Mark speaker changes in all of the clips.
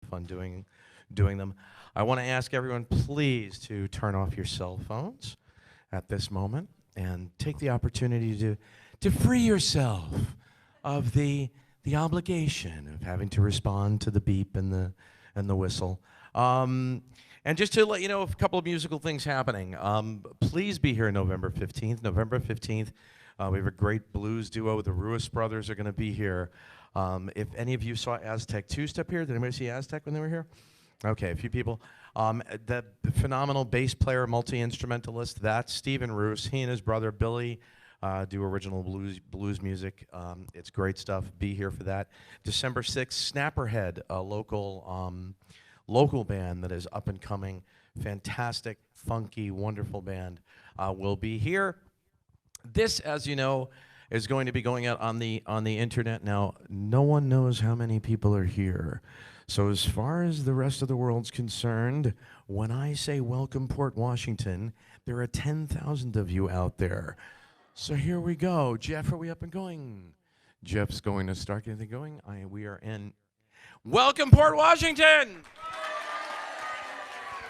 Speaker 1: fun doing them. I want to ask everyone, please, to turn off your cell phones at this moment and take the opportunity to free yourself of the obligation of having to respond to the beep and the whistle. And just to let you know of a couple of musical things happening, please be here November 15th. November 15th, we have a great blues duo. The Ruiz brothers are going to be here. If any of you saw Aztec 2 step here, did anybody see Aztec when they were here? Okay, a few people. The phenomenal bass player, multi-instrumentalist, that's Stephen Roos. He and his brother Billy do original blues music. It's great stuff. Be here for that. December 6th, Snapperhead, a local band that is up and coming. Fantastic, funky, wonderful band will be here. This, as you know, is going to be going out on the internet. Now, no one knows how many people are here. So as far as the rest of the world's concerned, when I say welcome Port Washington, there are 10,000 of you out there. So here we go. Jeff, are we up and going? Jeff's going to start getting things going. We are in. Welcome Port Washington!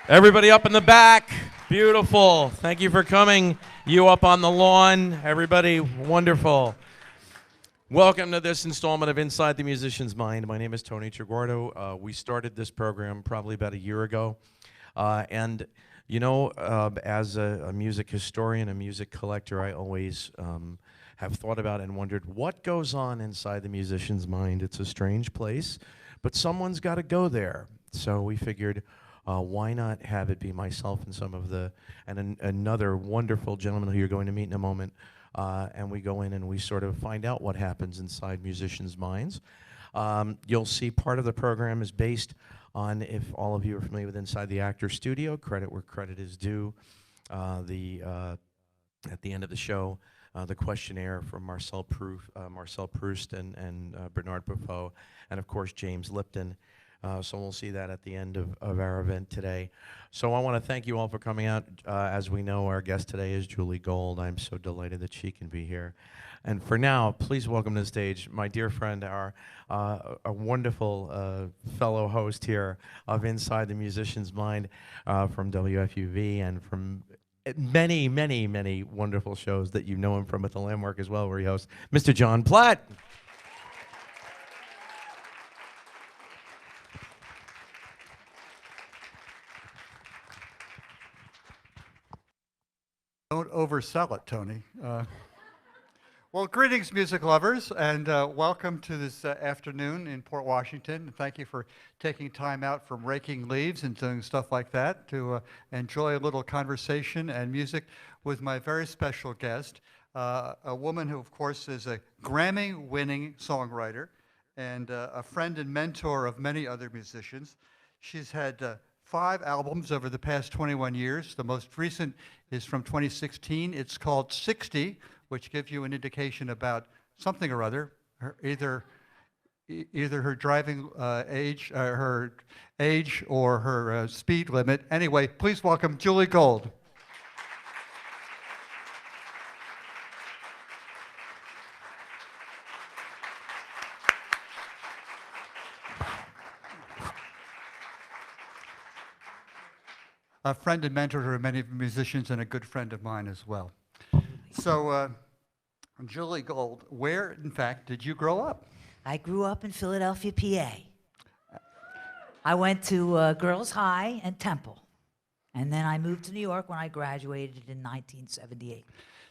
Speaker 1: Everybody up in the back. Beautiful. Thank you for coming. You up on the lawn. Everybody, wonderful. Welcome to this installment of Inside the Musician's Mind. My name is Tony Triguardo. We started this program probably about a year ago. And, you know, as a music historian, a music collector, I always have thought about and wondered what goes on inside the musician's mind. It's a strange place, but someone's got to go there. So we figured, why not have it be myself and some of another wonderful gentleman who you're going to meet in a moment. And we go in and we sort of find out what happens inside musicians' minds. You'll see part of the program is based on, if all of you are familiar with Inside the Actor Studio, credit where credit is due. At the end of the show, the questionnaire from Marcel Proust and Bernard Pivot, and of course James Lipton. So we'll see that at the end of our event today. So I want to thank you all for coming out. As we know, our guest today is Julie Gold. I'm so delighted that she can be here. And for now, please welcome to the stage my dear friend, a wonderful fellow host here of Inside the Musician's Mind from WFUV and from many, many, many wonderful shows that you know him from at the Landmark as well, where he hosts, Mr. John Platt.
Speaker 2: Don't oversell it, Tony. Well, greetings, music lovers, and welcome to this afternoon in Port Washington. Thank you for taking time out from raking leaves and doing stuff like that to enjoy a little conversation and music with my very special guest, a woman who, of course, is a Grammy-winning songwriter and a friend and mentor of many other musicians. She's had 5 albums over the past 21 years. The most recent is from 2016. It's called 60, which gives you an indication about something or other, either her driving age or her speed limit. Anyway, please welcome Julie Gold. A friend and mentor to many musicians and a good friend of mine as well. So, Julie Gold, where, in fact, did you grow up?
Speaker 3: I grew up in Philadelphia, PA. I went to Girls High and Temple. And then I moved to New York when I graduated in 1978.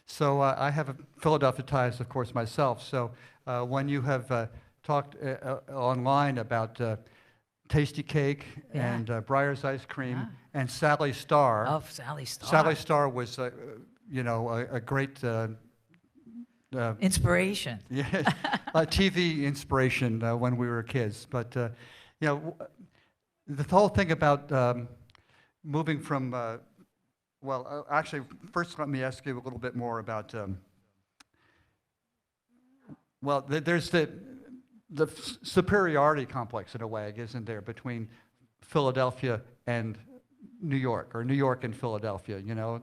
Speaker 2: So I have Philadelphia ties, of course, myself. So when you have talked online about Tasty Cake and Breyer's Ice Cream and Sally Starr.
Speaker 3: Oh, Sally Starr.
Speaker 2: Sally Starr was, you know, a great
Speaker 3: inspiration.
Speaker 2: Yeah, a TV inspiration when we were kids. But you know, the whole thing about moving from, well, actually, first let me ask you a little bit more about. Well, there's the superiority complex in a way, isn't there, between Philadelphia and New York, or New York and Philadelphia, you know?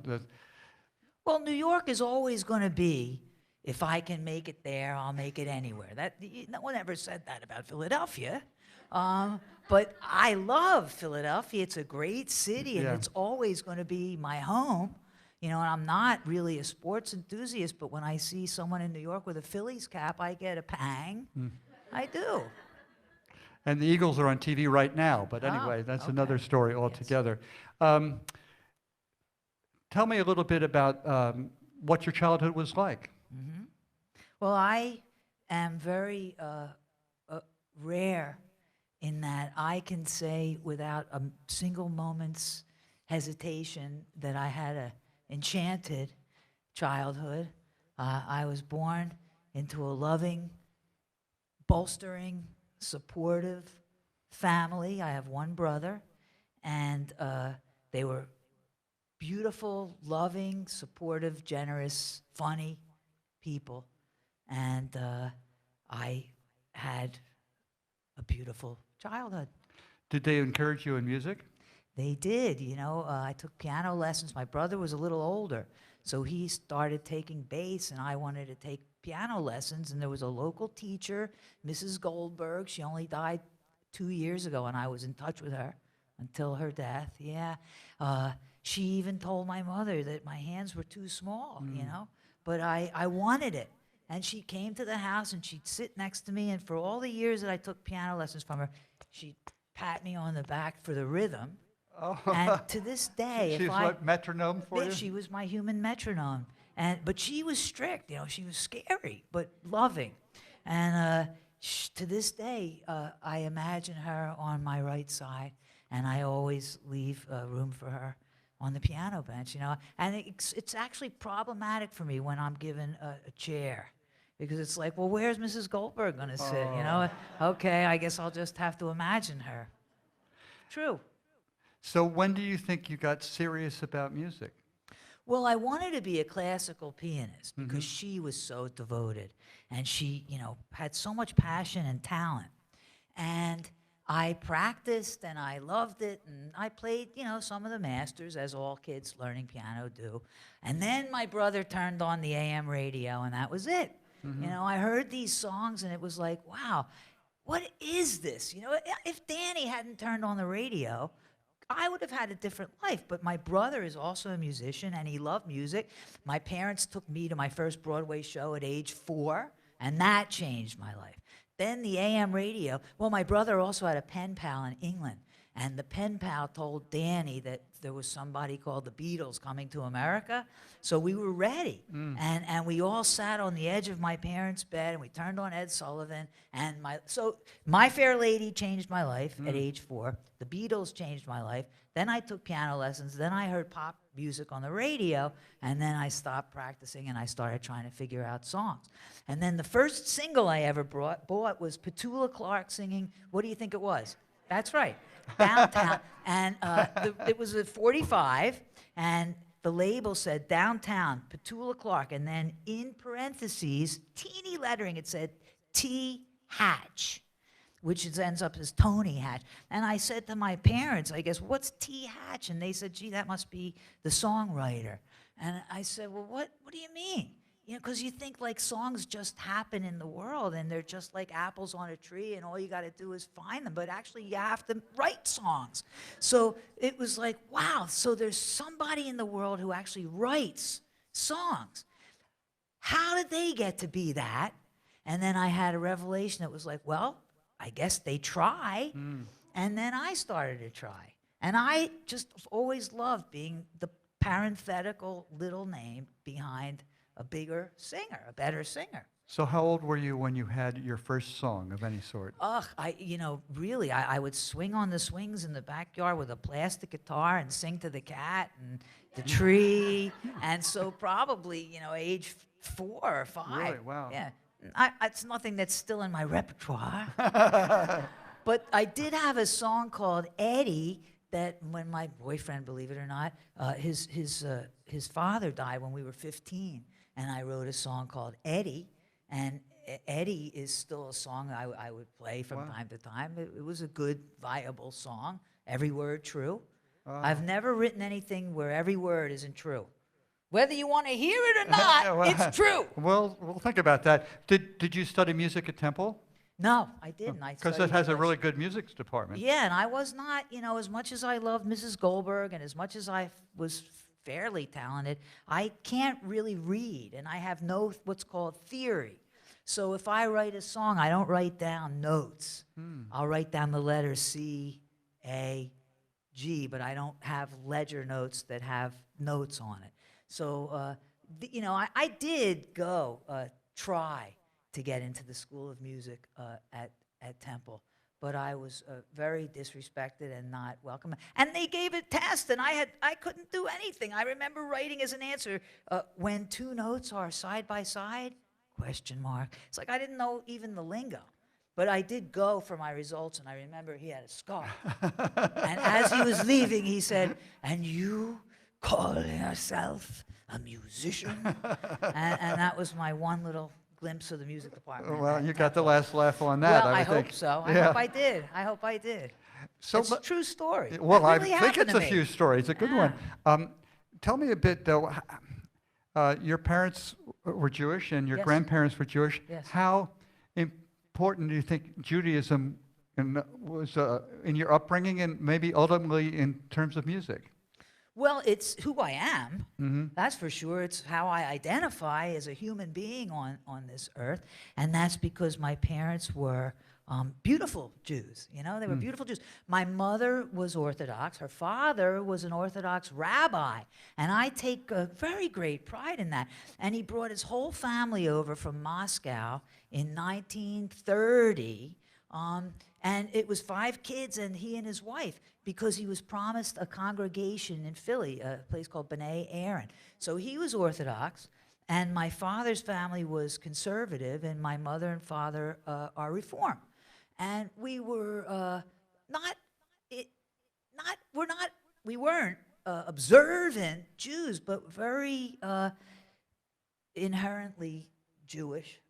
Speaker 3: Well, New York is always going to be, if I can make it there, I'll make it anywhere. No one ever said that about Philadelphia. But I love Philadelphia. It's a great city, and
Speaker 2: Yeah.
Speaker 3: it's always going to be my home. You know, and I'm not really a sports enthusiast, but when I see someone in New York with a Phillies cap, I get a pang. I do.
Speaker 2: And the Eagles are on TV right now, but
Speaker 3: Oh,
Speaker 2: anyway, that's
Speaker 3: okay.
Speaker 2: another story
Speaker 3: Yes.
Speaker 2: altogether. Tell me a little bit about what your childhood was like.
Speaker 3: Well, I am very rare in that I can say without a single moment's hesitation that I had a enchanted childhood. I was born into a loving, bolstering, supportive family. I have one brother, and they were beautiful, loving, supportive, generous, funny people. And I had a beautiful childhood.
Speaker 2: Did they encourage you in music?
Speaker 3: They did, you know. I took piano lessons. My brother was a little older, so he started taking bass, and I wanted to take piano lessons. And there was a local teacher, Mrs. Goldberg. She only died 2 years ago, and I was in touch with her until her death. Yeah. She even told my mother that my hands were too small, you know, but I wanted it. And she came to the house, and she'd sit next to me, and for all the years that I took piano lessons from her, she'd pat me on the back for the rhythm.
Speaker 2: Oh.
Speaker 3: And to this day,
Speaker 2: She's
Speaker 3: if I...
Speaker 2: what, metronome for
Speaker 3: Yeah,
Speaker 2: you?
Speaker 3: she was my human metronome. But she was strict, you know, she was scary, but loving. And to this day, I imagine her on my right side, and I always leave room for her on the piano bench, you know. And it's actually problematic for me when I'm given a chair, because it's like, well, where's Mrs. Goldberg going to sit, you know? Okay, I guess I'll just have to imagine her. True.
Speaker 2: So when do you think you got serious about music?
Speaker 3: Well, I wanted to be a classical pianist because she was so devoted, and she, you know, had so much passion and talent. And I practiced, and I loved it, and I played, you know, some of the masters, as all kids learning piano do. And then my brother turned on the AM radio, and that was it. You know, I heard these songs, and it was like, wow, what is this? You know, if Danny hadn't turned on the radio, I would have had a different life. But my brother is also a musician, and he loved music. My parents took me to my first Broadway show at age 4, and that changed my life. Then the AM radio. Well, my brother also had a pen pal in England, and the pen pal told Danny that there was somebody called the Beatles coming to America. So we were ready, and we all sat on the edge of my parents' bed, and we turned on Ed Sullivan. And so My Fair Lady changed my life at age 4. The Beatles changed my life. Then I took piano lessons. Then I heard pop music on the radio, and then I stopped practicing, and I started trying to figure out songs. And then the first single I ever bought was Petula Clark singing, what do you think it was? That's right, Downtown. And it was a 45, and the label said Downtown, Petula Clark, and then in parentheses, teeny lettering, it said T. Hatch, which ends up as Tony Hatch. And I said to my parents, I guess, what's T. Hatch? And they said, gee, that must be the songwriter. And I said, well, what do you mean? You know, because you think like songs just happen in the world, and they're just like apples on a tree, and all you got to do is find them. But actually, you have to write songs. So it was like, wow, so there's somebody in the world who actually writes songs. How did they get to be that? And then I had a revelation that was like, well, I guess they try. And then I started to try. And I just always loved being the parenthetical little name behind a bigger singer, a better singer.
Speaker 2: So how old were you when you had your first song of any sort?
Speaker 3: Ugh, really, I would swing on the swings in the backyard with a plastic guitar and sing to the cat and the tree. And so probably, age 4 or 5.
Speaker 2: Really? Wow.
Speaker 3: Yeah. It's nothing that's still in my repertoire. But I did have a song called Eddie that when my boyfriend, believe it or not, his father died when we were 15. And I wrote a song called Eddie. And Eddie is still a song I would play from time to time. It was a good, viable song. Every word true. I've never written anything where every word isn't true. Whether you want to hear it or not, it's true.
Speaker 2: Well, we'll think about that. Did you study music at Temple?
Speaker 3: No, I didn't. I
Speaker 2: Because
Speaker 3: studied
Speaker 2: it has a
Speaker 3: English.
Speaker 2: really good music department.
Speaker 3: Yeah, and I was not, as much as I loved Mrs. Goldberg and as much as I was fairly talented, I can't really read, and I have no what's called theory. So if I write a song, I don't write down notes. I'll write down the letters C, A, G, but I don't have ledger notes that have notes on it. So, I did go try to get into the School of Music at Temple, but I was very disrespected and not welcome. And they gave a test, and I couldn't do anything. I remember writing as an answer, when two notes are side by side, question mark. It's like I didn't know even the lingo. But I did go for my results, and I remember he had a scar. And as he was leaving, he said, "And you call yourself a musician?" and that was my one little glimpse of the music department.
Speaker 2: Well, you got the last laugh on that.
Speaker 3: Well, I
Speaker 2: would think.
Speaker 3: hope so. I
Speaker 2: Yeah.
Speaker 3: hope I did. I hope I did.
Speaker 2: So
Speaker 3: It's a true story.
Speaker 2: Well,
Speaker 3: That really
Speaker 2: I think
Speaker 3: happened
Speaker 2: it's
Speaker 3: to
Speaker 2: a
Speaker 3: me.
Speaker 2: few stories. A good one. Tell me a bit, though. Your parents were Jewish, and your
Speaker 3: Yes.
Speaker 2: grandparents were Jewish.
Speaker 3: Yes.
Speaker 2: How important do you think Judaism was in your upbringing, and maybe ultimately in terms of music?
Speaker 3: Well, it's who I am.
Speaker 2: Mm-hmm.
Speaker 3: That's for sure. It's how I identify as a human being on this earth. And that's because my parents were beautiful Jews. They were beautiful Jews. My mother was Orthodox. Her father was an Orthodox rabbi. And I take very great pride in that. And he brought his whole family over from Moscow in 1930. And it was 5 kids and he and his wife, because he was promised a congregation in Philly, a place called B'nai Aaron. So he was Orthodox, and my father's family was conservative, and my mother and father are Reform. And we were we weren't observant Jews, but very inherently Jewish,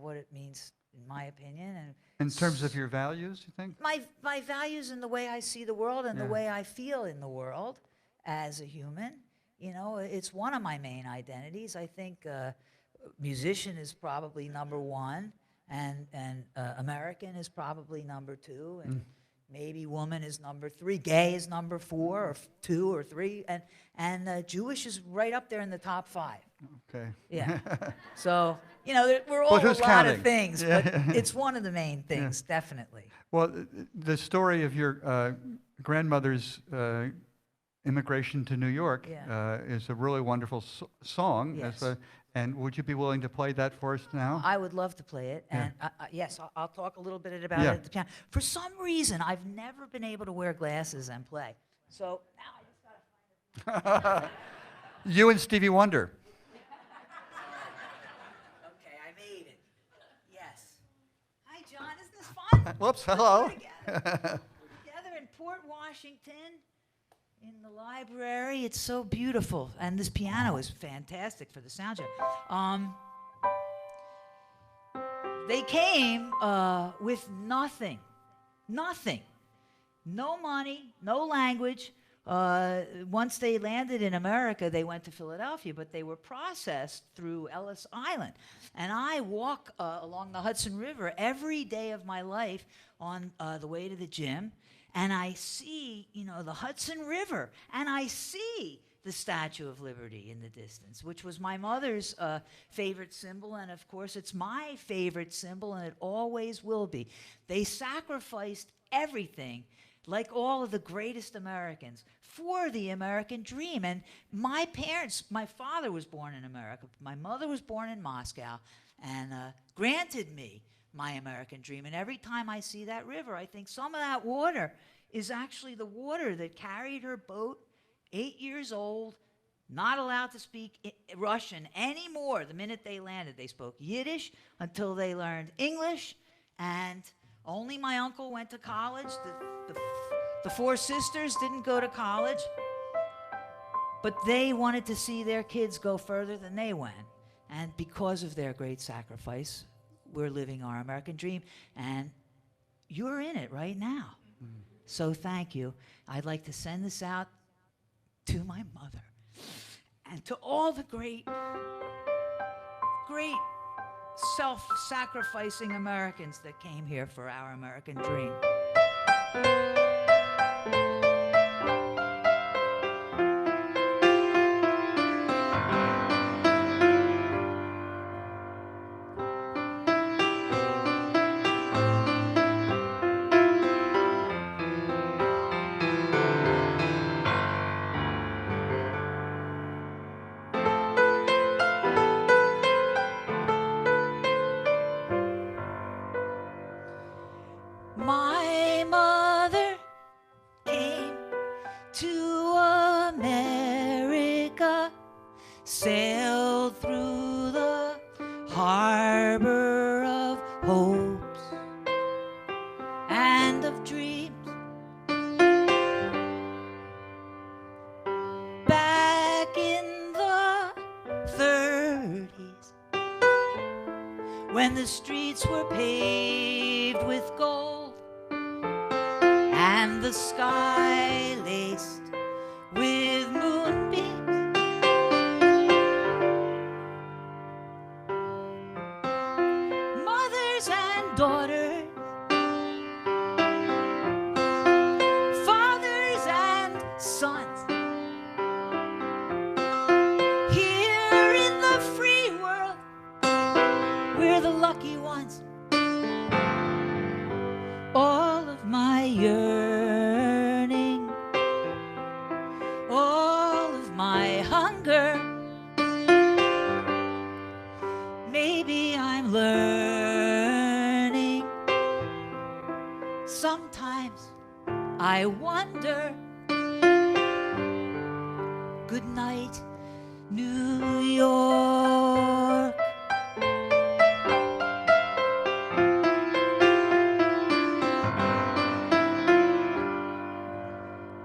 Speaker 3: what it means, in my opinion. And
Speaker 2: In terms of your values, you think?
Speaker 3: my values and the way I see the world and the
Speaker 2: Yeah.
Speaker 3: way I feel in the world as a human, it's one of my main identities. I think musician is probably number 1, and American is probably number 2, and maybe woman is number 3, gay is number 4 or 2 or 3, and Jewish is right up there in the top 5.
Speaker 2: Okay.
Speaker 3: Yeah. So, we're all a
Speaker 2: who's
Speaker 3: lot
Speaker 2: counting?
Speaker 3: of things,
Speaker 2: Yeah.
Speaker 3: but it's one of the main things, definitely.
Speaker 2: Well, the story of your grandmother's immigration to New York
Speaker 3: Yeah.
Speaker 2: is a really wonderful song.
Speaker 3: Yes.
Speaker 2: And would you be willing to play that for us now?
Speaker 3: I would love to play it,
Speaker 2: Yeah.
Speaker 3: and yes, I'll talk a little bit about
Speaker 2: Yeah.
Speaker 3: it at the piano. For some reason, I've never been able to wear glasses and play. So now I just gotta
Speaker 2: You and Stevie Wonder.
Speaker 3: Okay, I made it. Yes. Hi, John. Isn't this fun?
Speaker 2: Whoops,
Speaker 3: We're
Speaker 2: hello.
Speaker 3: together in Port Washington, in the library. It's so beautiful, and this piano is fantastic for the sound check. They came with nothing, no money, no language. Once they landed in America, they went to Philadelphia, but they were processed through Ellis Island. And I walk along the Hudson River every day of my life on the way to the gym, and I see, the Hudson River, and I see the Statue of Liberty in the distance, which was my mother's favorite symbol, and of course it's my favorite symbol, and it always will be. They sacrificed everything, like all of the greatest Americans, for the American dream. And my father was born in America, my mother was born in Moscow, and granted me my American dream. And every time I see that river, I think some of that water is actually the water that carried her boat, 8 years old, not allowed to speak Russian anymore. The minute they landed, they spoke Yiddish until they learned English, and only my uncle went to college. The 4 sisters didn't go to college, but they wanted to see their kids go further than they went. And because of their great sacrifice, we're living our American dream, and you're in it right now. So thank you. I'd like to send this out to my mother and to all the great self-sacrificing Americans that came here for our American dream. My mother came to America, sailed through the harbor of hopes and of dreams. Back in the 30s, when the streets were paved with gold and the sky laced with moonbeams, mothers and daughters, fathers and sons, here in the free world, we're the lucky ones. All of my yearning, all of my hunger, maybe I'm learning. Sometimes I wonder. Good night, New York.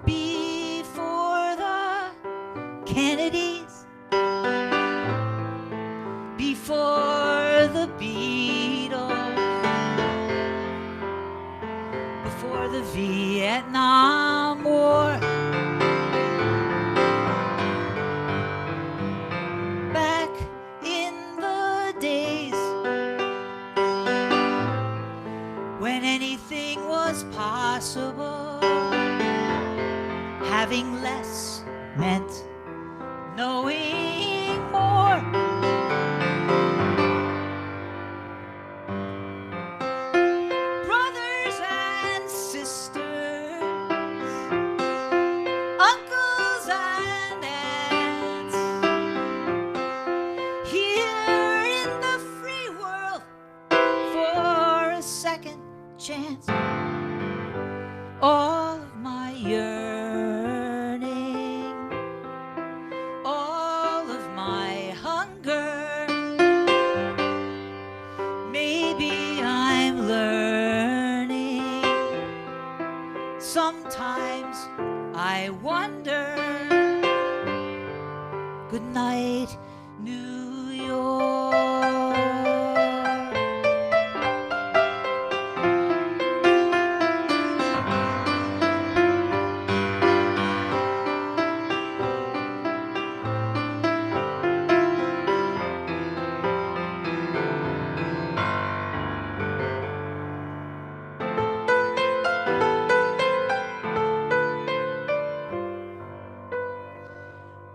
Speaker 3: Before the Kennedys, before the Beatles, before the Vietnam War, back in the days when anything was possible, having less meant knowing more. Brothers and sisters, uncles and aunts, here in the free world for a second chance. All of my yearning, all of my hunger, maybe I'm learning. Sometimes I wonder. Good night, New York.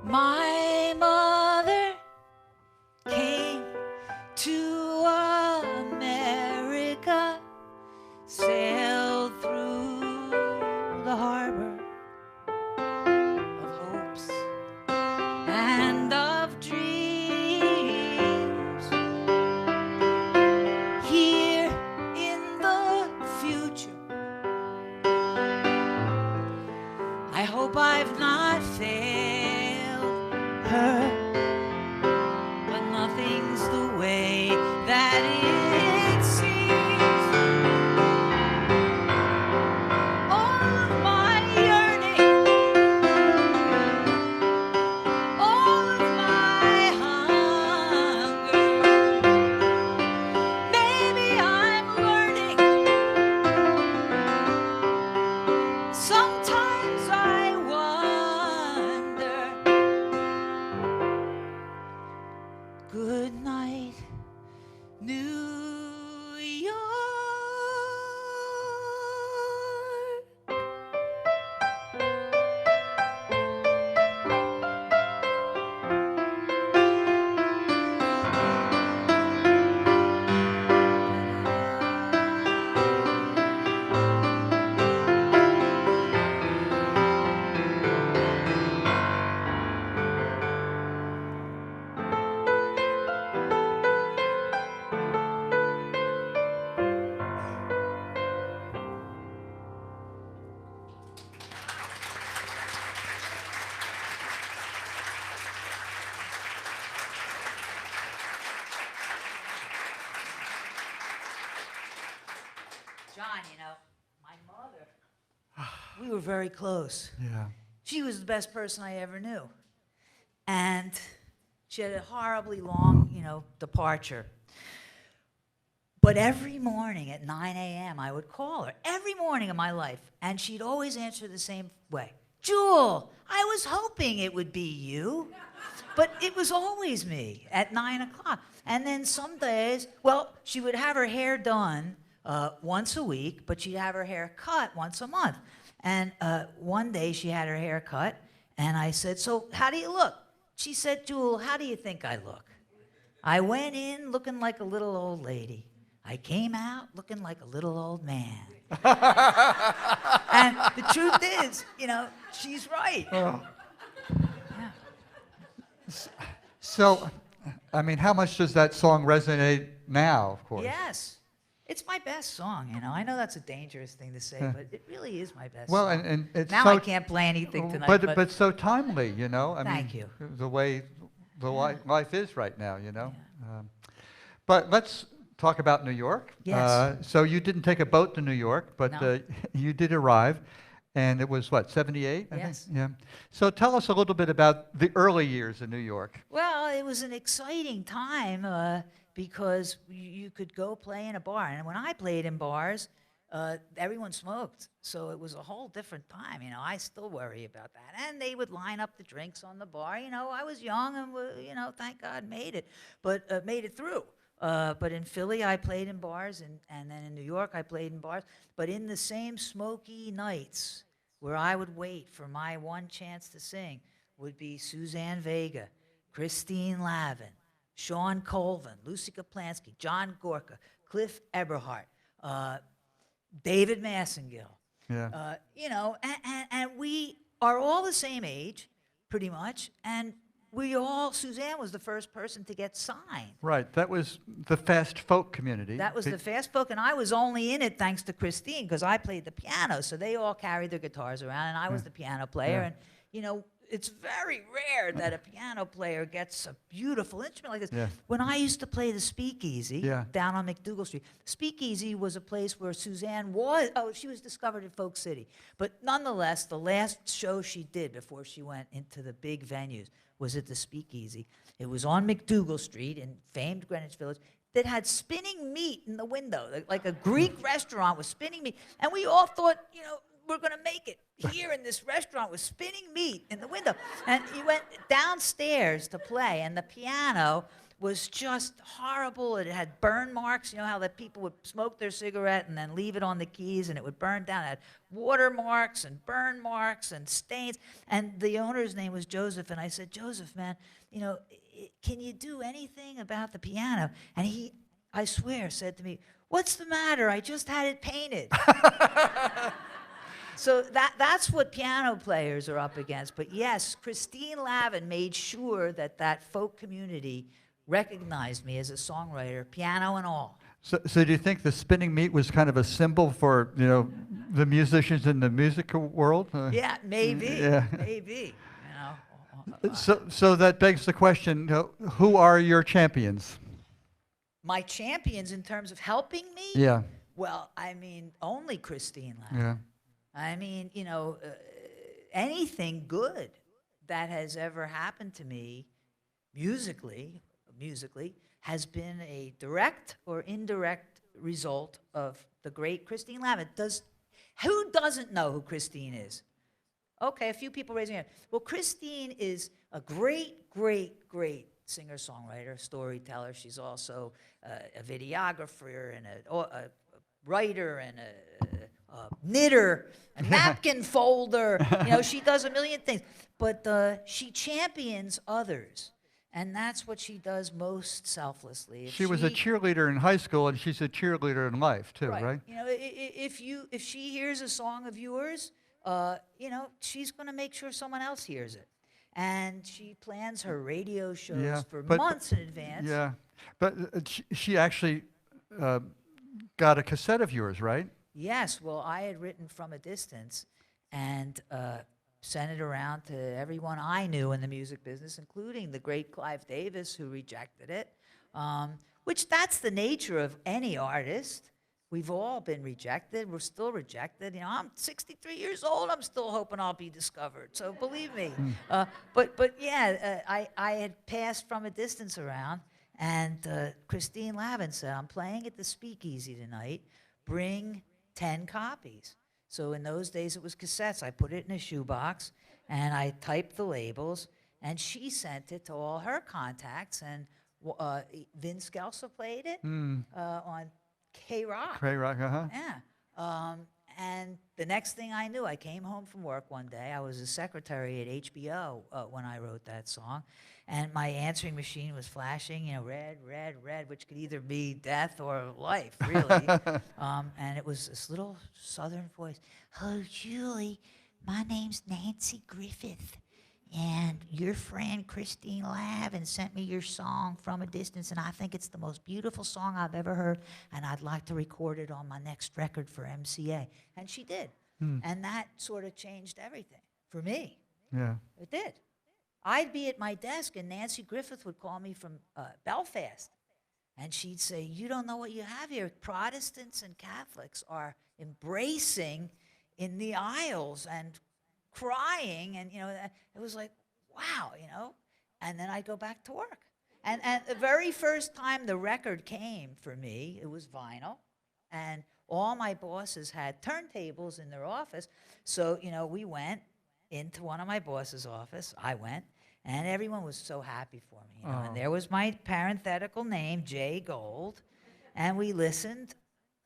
Speaker 3: My mother came to America, sailed through the harbor of hopes and of dreams. Here in the future, I hope I've not failed her, but nothing's the way that it seems. All of my yearning, all of my hunger, maybe I'm learning. Sometimes I wonder. were very close.
Speaker 2: Yeah.
Speaker 3: She was the best person I ever knew. And she had a horribly long, departure. But every morning at 9 a.m., I would call her, every morning of my life, and she'd always answer the same way. Jewel, I was hoping it would be you. But it was always me at 9 o'clock. And then some days, she would have her hair done once a week, but she'd have her hair cut once a month. And one day she had her hair cut, and I said, so how do you look? She said, Jewel, how do you think I look? I went in looking like a little old lady. I came out looking like a little old man. And the truth is, she's right.
Speaker 2: Oh.
Speaker 3: Yeah.
Speaker 2: So, I mean, how much does that song resonate now, of course?
Speaker 3: Yes. It's my best song, I know that's a dangerous thing to say, but it really is my best
Speaker 2: Well,
Speaker 3: song.
Speaker 2: and it's
Speaker 3: Now
Speaker 2: so,
Speaker 3: I can't play anything tonight.
Speaker 2: but so timely,
Speaker 3: Thank you.
Speaker 2: The way life is right now, But let's talk about New York.
Speaker 3: Yes.
Speaker 2: So you didn't take a boat to New York, but
Speaker 3: No.
Speaker 2: you did arrive, and it was what, 78? I
Speaker 3: Yes.
Speaker 2: think? Yeah. So tell us a little bit about the early years in New York.
Speaker 3: Well, it was an exciting time because you could go play in a bar. And when I played in bars, everyone smoked. So it was a whole different time. I still worry about that. And they would line up the drinks on the bar. I was young and, thank God made it, but made it through. But in Philly, I played in bars, and then in New York, I played in bars. But in the same smoky nights where I would wait for my one chance to sing would be Suzanne Vega, Christine Lavin, Sean Colvin, Lucy Kaplansky, John Gorka, Cliff Eberhardt, David Massengill.
Speaker 2: Yeah.
Speaker 3: And we are all the same age, pretty much, and Suzanne was the first person to get signed.
Speaker 2: Right. That was the fast folk community.
Speaker 3: That was the fast folk, and I was only in it thanks to Christine because I played the piano. So they all carried their guitars around, and I was the piano player.
Speaker 2: Yeah.
Speaker 3: And it's very rare that a piano player gets a beautiful instrument like this.
Speaker 2: Yeah.
Speaker 3: When I used to play the Speakeasy
Speaker 2: Yeah.
Speaker 3: down on McDougal Street, Speakeasy was a place where Suzanne was. Oh, she was discovered in Folk City, but nonetheless, the last show she did before she went into the big venues was at the Speakeasy. It was on McDougal Street in famed Greenwich Village that had spinning meat in the window, like a Greek restaurant with spinning meat. And we all thought, we're going to make it here in this restaurant with spinning meat in the window. And he went downstairs to play, and the piano was just horrible. It had burn marks. You know how that people would smoke their cigarette and then leave it on the keys and it would burn down. It had water marks and burn marks and stains. And the owner's name was Joseph. And I said, Joseph, man, can you do anything about the piano? And he, I swear, said to me, what's the matter? I just had it painted. So that's what piano players are up against. But yes, Christine Lavin made sure that folk community recognized me as a songwriter, piano and all.
Speaker 2: So do you think the spinning meat was kind of a symbol for, the musicians in the music world?
Speaker 3: Yeah, maybe.
Speaker 2: Yeah.
Speaker 3: Maybe.
Speaker 2: So that begs the question, who are your champions?
Speaker 3: My champions in terms of helping me?
Speaker 2: Yeah.
Speaker 3: Well, only Christine Lavin.
Speaker 2: Yeah.
Speaker 3: Anything good that has ever happened to me musically has been a direct or indirect result of the great Christine Lavin. Who doesn't know who Christine is? Okay, a few people raising their hand. Well, Christine is a great, great, great singer-songwriter, storyteller. She's also a videographer and a writer and a knitter, a napkin folder. She does a million things. But she champions others. And that's what she does most selflessly.
Speaker 2: She was a cheerleader in high school, and she's a cheerleader in life, too, right?
Speaker 3: If she hears a song of yours, she's going to make sure someone else hears it. And she plans her radio shows for months in advance.
Speaker 2: Yeah, but she actually got a cassette of yours, right?
Speaker 3: Yes, well, I had written From a Distance and sent it around to everyone I knew in the music business, including the great Clive Davis, who rejected it, which that's the nature of any artist. We've all been rejected. We're still rejected. You know, I'm 63 years old. I'm still hoping I'll be discovered. So believe me. But yeah, I had passed From a Distance around, and Christine Lavin said, I'm playing at the Speakeasy tonight. Bring 10 copies. So in those days, it was cassettes. I put it in a shoebox, and I typed the labels, and she sent it to all her contacts, and Vince Gelsa played it on K-Rock.
Speaker 2: K-Rock, uh-huh.
Speaker 3: Yeah. And the next thing I knew, I came home from work one day. I was a secretary at HBO when I wrote that song. And my answering machine was flashing, you know, red, red, red, which could either be death or life, really. And it was this little southern voice. Hello, Julie. My name's Nancy Griffith. And your friend Christine Lavin sent me your song From a Distance, and I think it's the most beautiful song I've ever heard, and I'd like to record it on my next record for MCA. And she did. And that sort of changed everything for me.
Speaker 2: Yeah.
Speaker 3: It did. I'd be at my desk, and Nancy Griffith would call me from Belfast, and she'd say, you don't know what you have here. Protestants and Catholics are embracing in the aisles and crying, and, you know, it was like, wow, you know. And then I'd go back to work. And the very first time the record came for me, it was vinyl, and all my bosses had turntables in their office. So, you know, we went into one of my boss's office. I went, and everyone was so happy for me, you know. And there was my parenthetical name, Jay Gold, and we listened.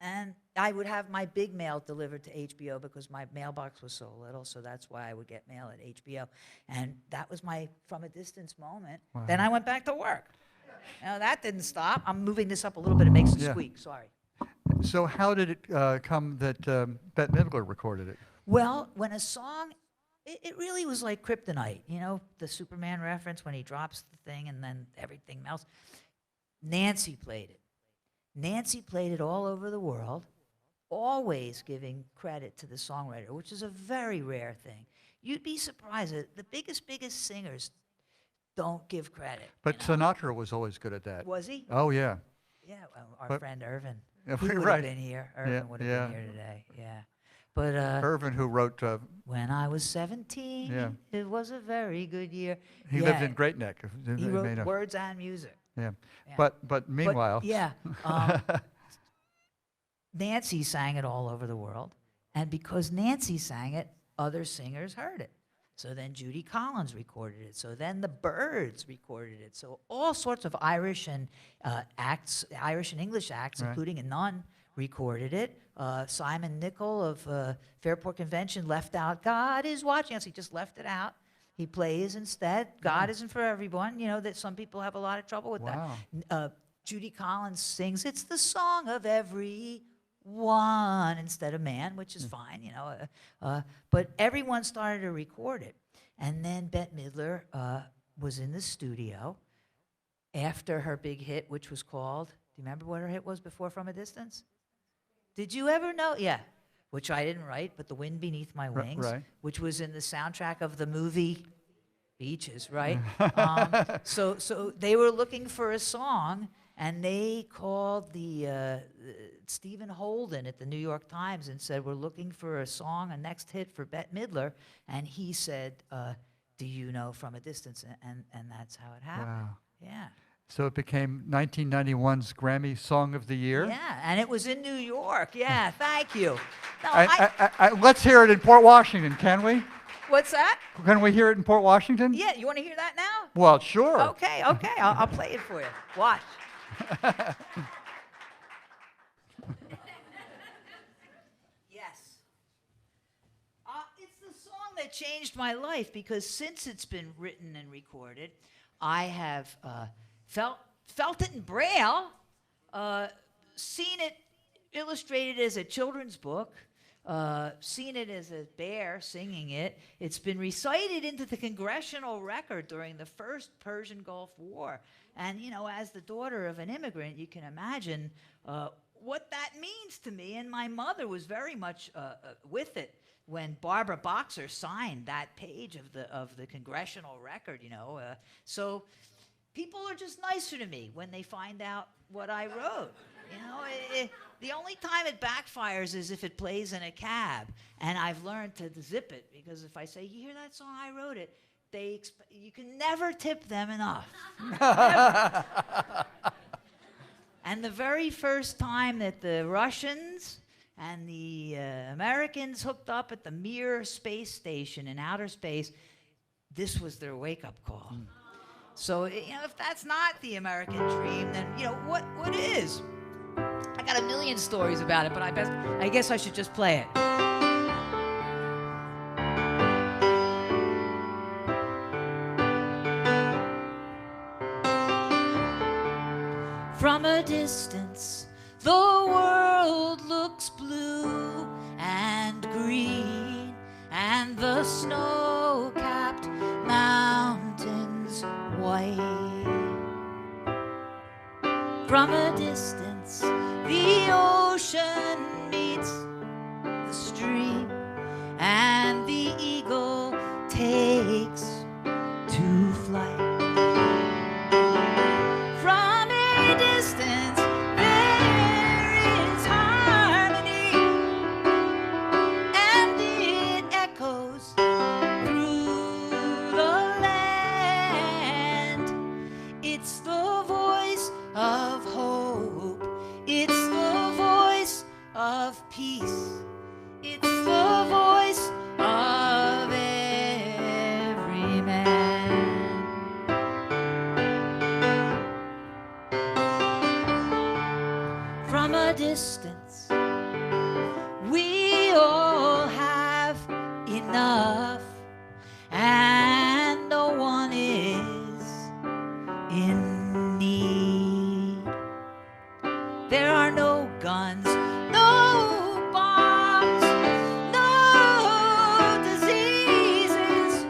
Speaker 3: And I would have my big mail delivered to HBO because my mailbox was so little, so that's why I would get mail at HBO. And that was my From a Distance moment.
Speaker 2: Wow.
Speaker 3: Then I went back to work. Now, that didn't stop. I'm moving this up a little bit. It makes it squeak. Sorry.
Speaker 2: So how did it come that Bette Midler recorded it?
Speaker 3: Well, when a song, it really was like kryptonite. You know, the Superman reference when he drops the thing and then everything melts. Nancy played it. Nancy played it all over the world, always giving credit to the songwriter, which is a very rare thing. You'd be surprised that the biggest singers don't give credit.
Speaker 2: But
Speaker 3: you know?
Speaker 2: Sinatra was always good at that.
Speaker 3: Was he?
Speaker 2: Oh, yeah.
Speaker 3: Yeah, well, our friend Irvin.
Speaker 2: Yeah,
Speaker 3: He would
Speaker 2: right.
Speaker 3: have been here. Irvin would have
Speaker 2: yeah.
Speaker 3: been here today, yeah. But
Speaker 2: Irvin, who wrote,
Speaker 3: when I was 17,
Speaker 2: Yeah.
Speaker 3: it was a very good year.
Speaker 2: he lived in Great Neck.
Speaker 3: He wrote words and music.
Speaker 2: Yeah.
Speaker 3: Yeah.
Speaker 2: But meanwhile.
Speaker 3: Yeah. Nancy sang it all over the world. And because Nancy sang it, other singers heard it. So then Judy Collins recorded it. So then the Byrds recorded it. So all sorts of Irish and English acts,
Speaker 2: Right.
Speaker 3: including a nun, recorded it. Simon Nicol of Fairport Convention left out "God is watching us." He just left it out. He plays instead. God isn't for everyone. You know that some people have a lot of trouble with
Speaker 2: Wow.
Speaker 3: that. Judy Collins sings, "It's the song of every one," instead of man, which is fine, you know. But everyone started to record it. And then Bette Midler was in the studio after her big hit, which was called, do you remember what her hit was before From a Distance? Did you ever know? Yeah, which I didn't write, but The Wind Beneath My Wings,
Speaker 2: right.
Speaker 3: which was in the soundtrack of the movie Beaches, right? So they were looking for a song, and they called the Stephen Holden at the New York Times and said, we're looking for a song, a next hit for Bette Midler. And he said, do you know From a Distance? And that's how it happened.
Speaker 2: Wow.
Speaker 3: Yeah.
Speaker 2: So it became 1991's Grammy Song of the Year.
Speaker 3: Yeah, and it was in New York. Yeah, thank you. No,
Speaker 2: Let's hear it in Port Washington, can we?
Speaker 3: what's that?
Speaker 2: Can we hear it in Port Washington?
Speaker 3: Yeah, you want to hear that now?
Speaker 2: Well, sure.
Speaker 3: Okay, I'll play it for you. Watch. Yes. It's the song that changed my life because since it's been written and recorded, I have felt it in Braille, seen it illustrated as a children's book, seen it as a bear singing it. It's been recited into the congressional record during the first Persian Gulf War. And, you know, as the daughter of an immigrant, you can imagine what that means to me. And my mother was very much with it when Barbara Boxer signed that page of the congressional record, you know. So people are just nicer to me when they find out what I wrote. You know, the only time it backfires is if it plays in a cab. And I've learned to zip it, because if I say, you hear that song, I wrote it, you can never tip them enough. Never. And the very first time that the Russians and the Americans hooked up at the Mir space station in outer space, this was their wake-up call. So, you know, if that's not the American dream, then, you know, what is? I got a million stories about it, but I guess I should just play it. From a distance, the world looks blue and green, and the snow-capped mountains white. From a distance, the ocean meets the stream, and the eagle takes to flight. From a distance, there is harmony, and it echoes through the land. It's the voice of hope. It's the voice of peace. It's the voice of every man. From a distance, we all have enough, and no one is in need. There are no guns, no bombs, no diseases,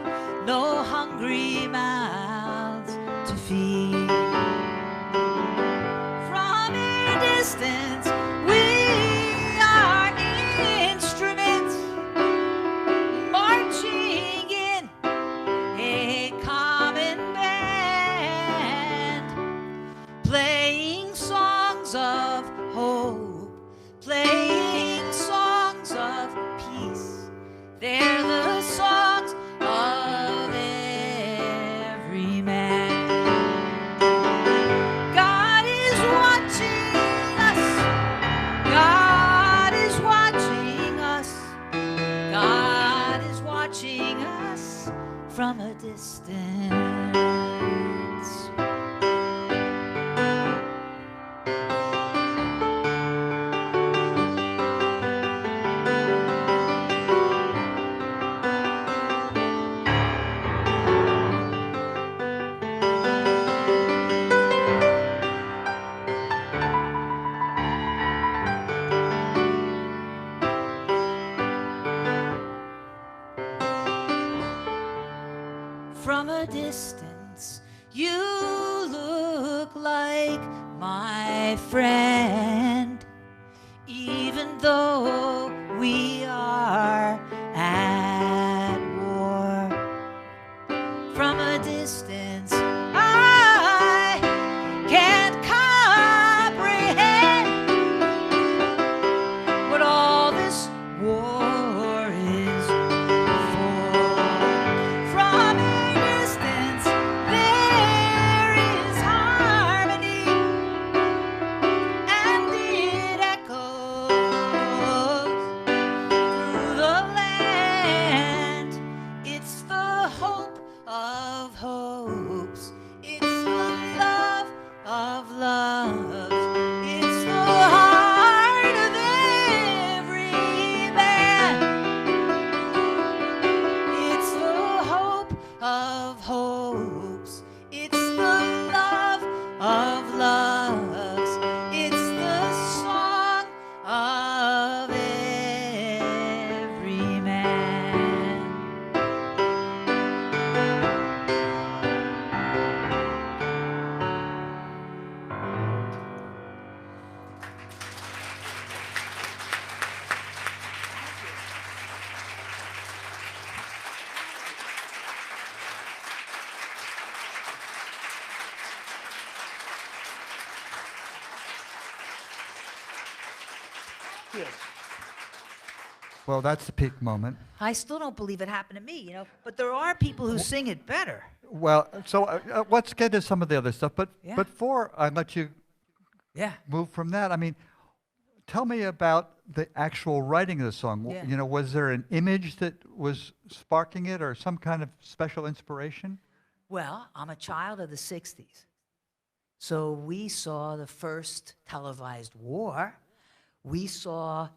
Speaker 3: no hungry mouths to feed. From a distance, we are instruments marching in a common band, playing songs of hope, playing songs of peace. They're the songs of every man. God is watching us. God is watching us. God is watching us from a distance. From a distance, you look like my friend, even though we are at war. From a distance, I can't comprehend what all this war is for. From a distance, there is harmony, and it echoes through the land. It's the hope of hopes. It's the love of loves. It's the heart of every man. It's the hope of hopes. It's the love of loves. It's the song of every man. you.
Speaker 2: Well, that's the peak moment.
Speaker 3: I still don't believe it happened to me, you know, but there are people who sing it better.
Speaker 2: Well, so let's get to some of the other stuff. But
Speaker 3: Yeah.
Speaker 2: before I let you
Speaker 3: Yeah.
Speaker 2: move from that, I mean, tell me about the actual writing of the song.
Speaker 3: Yeah.
Speaker 2: You know, was there an image that was sparking it, or some kind of special inspiration?
Speaker 3: Well, I'm a child of the 60s. So we saw the first televised war. We saw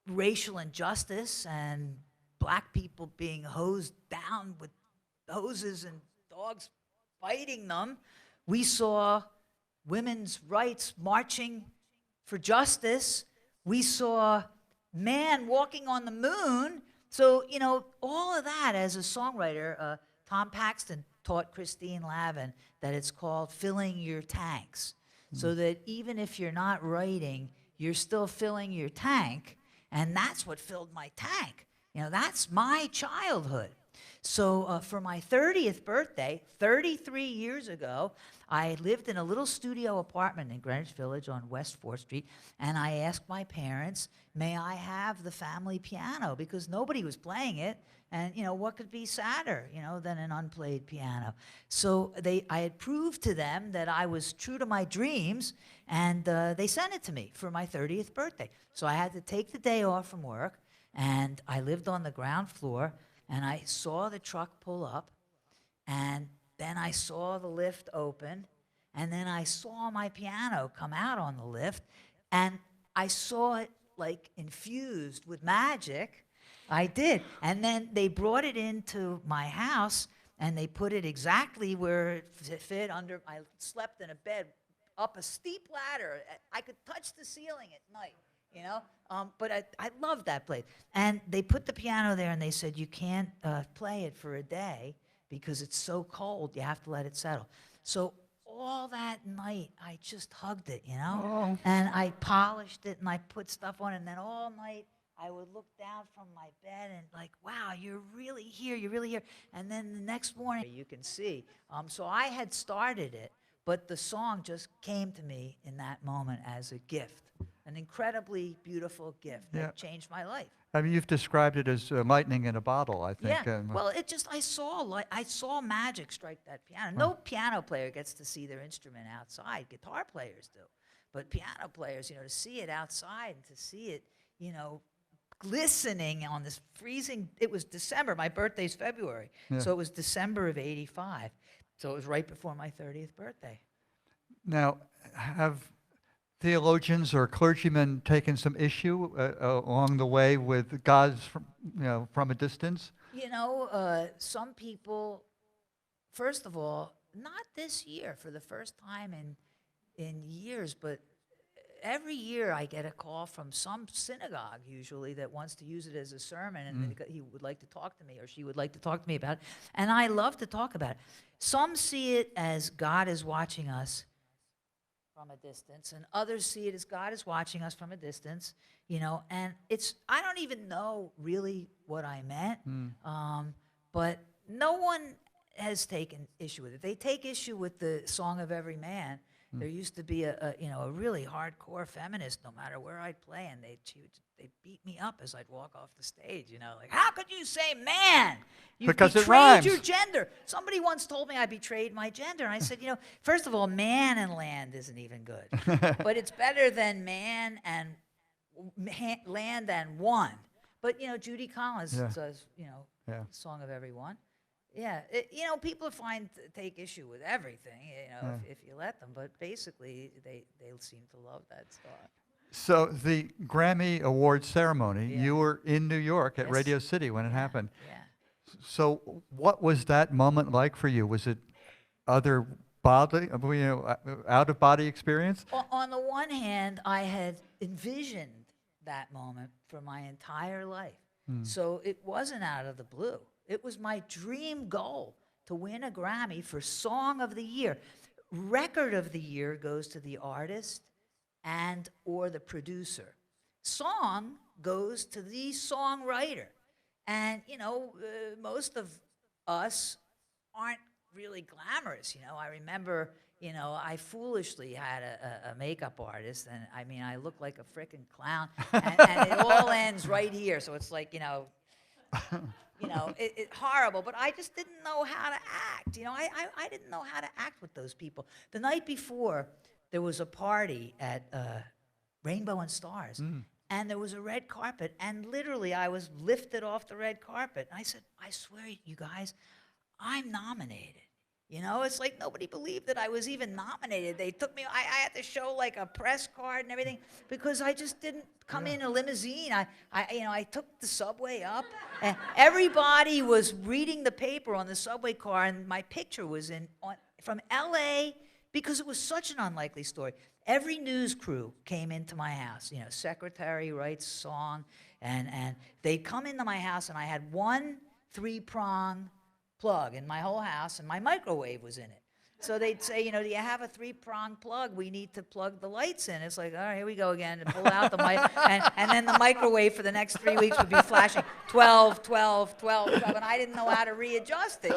Speaker 3: racial injustice and black people being hosed down with hoses and dogs fighting them. We saw women's rights marching for justice. We saw man walking on the moon. So, you know, all of that as a songwriter, Tom Paxton taught Christine Lavin that it's called filling your tanks. So that even if you're not writing, you're still filling your tank. And that's what filled my tank. You know, that's my childhood. So for my 30th birthday, 33 years ago, I lived in a little studio apartment in Greenwich Village on West 4th Street, and I asked my parents, may I have the family piano? Because nobody was playing it, and, you know, what could be sadder, you know, than an unplayed piano? So I had proved to them that I was true to my dreams, and they sent it to me for my 30th birthday. So I had to take the day off from work, and I lived on the ground floor, and I saw the truck pull up, and then I saw the lift open, and then I saw my piano come out on the lift, and I saw it like infused with magic. I did. And then they brought it into my house, and they put it exactly where it fit under. I slept in a bed up a steep ladder. I could touch the ceiling at night. You know, but I love that place. And they put the piano there, and they said, you can't play it for a day because it's so cold. You have to let it settle. So all that night, I just hugged it, you know?
Speaker 2: Oh.
Speaker 3: And I polished it, and I put stuff on it, and then all night, I would look down from my bed and like, wow, you're really here, you're really here. And then the next morning, you can see. So I had started it, but the song just came to me in that moment as a gift. An incredibly beautiful gift that changed my life.
Speaker 2: I mean, you've described it as lightning in a bottle, I think.
Speaker 3: Yeah. Well, it just I saw magic strike that piano. No piano player gets to see their instrument outside. Guitar players do, but piano players, you know, to see it outside and to see it, you know, glistening on this freezing. It was December. My birthday's February, so it was December of '85. So it was right before my 30th birthday.
Speaker 2: Now, have theologians or clergymen taken some issue along the way with God's, from a distance?
Speaker 3: You know, some people, first of all, not this year for the first time in years, but every year I get a call from some synagogue usually that wants to use it as a sermon, and he would like to talk to me, or she would like to talk to me about it. And I love to talk about it. Some see it as God is watching us from a distance, and others see it as God is watching us from a distance, you know, and I don't even know really what I meant, but no one has taken issue with it. They take issue with the Song of Every Man. There used to be a really hardcore feminist, no matter where I'd play, and they'd beat me up as I'd walk off the stage, you know, like, how could you say man? You
Speaker 2: because it
Speaker 3: betrayed
Speaker 2: rhymes.
Speaker 3: your gender. Somebody once told me I betrayed my gender, and I said, you know, first of all, man and land isn't even good, but it's better than man and land and one. But, you know, Judy Collins says, you know, Song of Everyone. Yeah, you know, people take issue with everything, you know, if you let them. But basically, they seem to love that song.
Speaker 2: So the Grammy Awards ceremony, you were in New York at Radio City when it happened.
Speaker 3: Yeah.
Speaker 2: So what was that moment like for you? Was it out of body experience?
Speaker 3: On the one hand, I had envisioned that moment for my entire life. So it wasn't out of the blue. It was my dream goal to win a Grammy for Song of the Year. Record of the Year goes to the artist and or the producer. Song goes to the songwriter. And, you know, most of us aren't really glamorous. You know, I remember you know, I foolishly had a makeup artist, and I mean, I look like a frickin' clown, and it all ends right here. So it's like, it horrible. But I just didn't know how to act. You know, I didn't know how to act with those people. The night before, there was a party at Rainbow and Stars, and there was a red carpet, and literally I was lifted off the red carpet. And I said, I swear, you guys, I'm nominated. You know, it's like nobody believed that I was even nominated. They took me, I had to show like a press card and everything because I just didn't come in a limousine. I took the subway up, and everybody was reading the paper on the subway car, and my picture was from LA because it was such an unlikely story. Every news crew came into my house. You know, secretary writes song, and they'd come into my house, and I had one 3-prong plug in my whole house, and my microwave was in it. So they'd say, do you have a 3-prong plug? We need to plug the lights in. It's like, all right, here we go again. And pull out the mic, and then the microwave for the next 3 weeks would be flashing 12, 12, 12, 12, and I didn't know how to readjust it,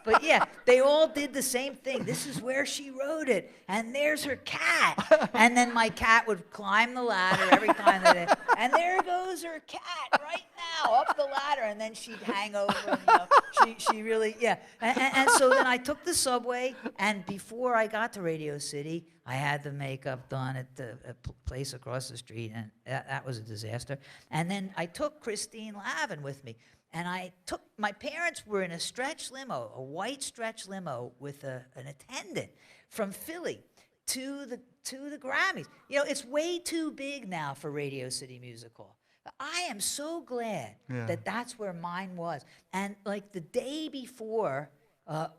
Speaker 3: But yeah, they all did the same thing. This is where she wrote it, and there's her cat. And then my cat would climb the ladder every time and there goes her cat right now up the ladder, and then she'd hang over. And, she really, yeah. And so then I took the subway. And before I got to Radio City, I had the makeup done at the place across the street, and that was a disaster. And then I took Christine Lavin with me, and my parents were in a stretch limo, a white stretch limo with an attendant from Philly to the Grammys. It's way too big now for Radio City Music Hall. I am so glad that that's where mine was. And like the day before,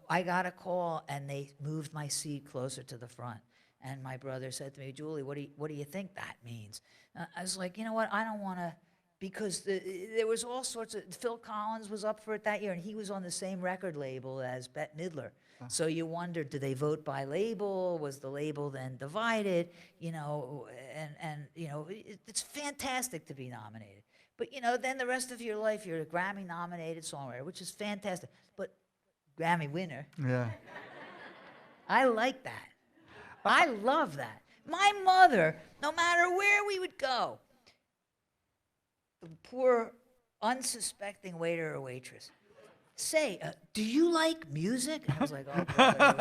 Speaker 3: I got a call, and they moved my seat closer to the front. And my brother said to me, Julie, what do you think that means? I was like, you know what, I don't want to, because there was all sorts of, Phil Collins was up for it that year, and he was on the same record label as Bette Midler. So you wondered, did they vote by label? Was the label then divided? It's fantastic to be nominated. But, then the rest of your life, you're a Grammy-nominated songwriter, which is fantastic. But Grammy winner.
Speaker 2: Yeah.
Speaker 3: I like that. I love that. My mother, no matter where we would go, the poor, unsuspecting waiter or waitress, say, do you like music? And I was like, oh, brother, here we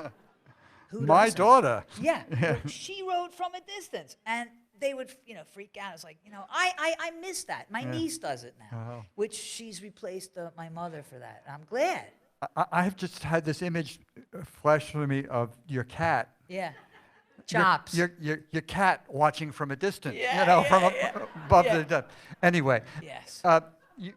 Speaker 3: go. Who
Speaker 2: My
Speaker 3: doesn't?
Speaker 2: daughter.
Speaker 3: Yeah. Well, she wrote from a distance, and they would, freak out. It's like, I miss that. My niece does it now, which she's replaced my mother for that. I'm glad.
Speaker 2: I have just had this image flash through me of your cat.
Speaker 3: Yeah. Chops.
Speaker 2: Your cat watching from a distance,
Speaker 3: Yeah,
Speaker 2: from above
Speaker 3: yeah.
Speaker 2: the depth. Anyway.
Speaker 3: Yes.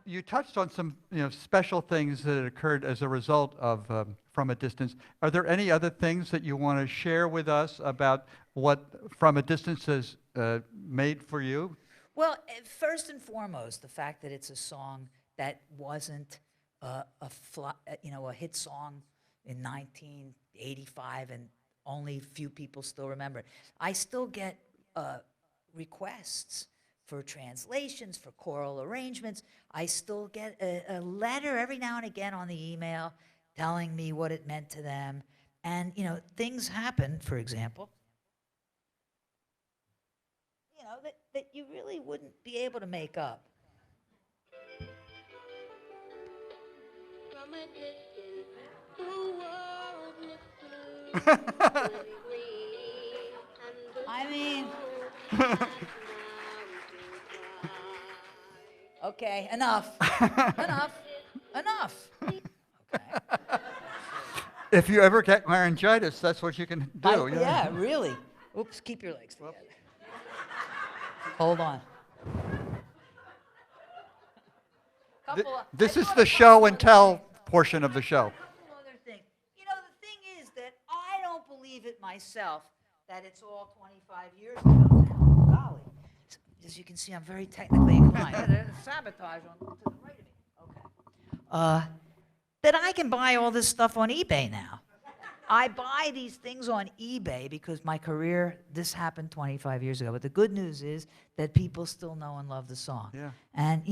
Speaker 2: You touched on some special things that occurred as a result of From a Distance. Are there any other things that you want to share with us about what From a Distance has made for you?
Speaker 3: Well, first and foremost, the fact that it's a song that wasn't a hit song in 1985, and only few people still remember it. I still get requests for translations, for choral arrangements. I still get a letter every now and again on the email telling me what it meant to them. And, things happen, for example, that you really wouldn't be able to make up. I mean, okay, enough. Enough. Okay.
Speaker 2: If you ever get laryngitis, that's what you can do.
Speaker 3: Yeah, really. Oops, keep your legs together. Hold on.
Speaker 2: This is the show and tell portion of the show.
Speaker 3: Other thing. The thing is that I don't believe it myself that it's all 25 years ago now. Golly. As you can see, I'm very technically inclined. There's sabotage to the right of me. Okay. That I can buy all this stuff on eBay now. I buy these things on eBay because my career, this happened 25 years ago. But the good news is that people still know and love the song.
Speaker 2: Yeah.
Speaker 3: And,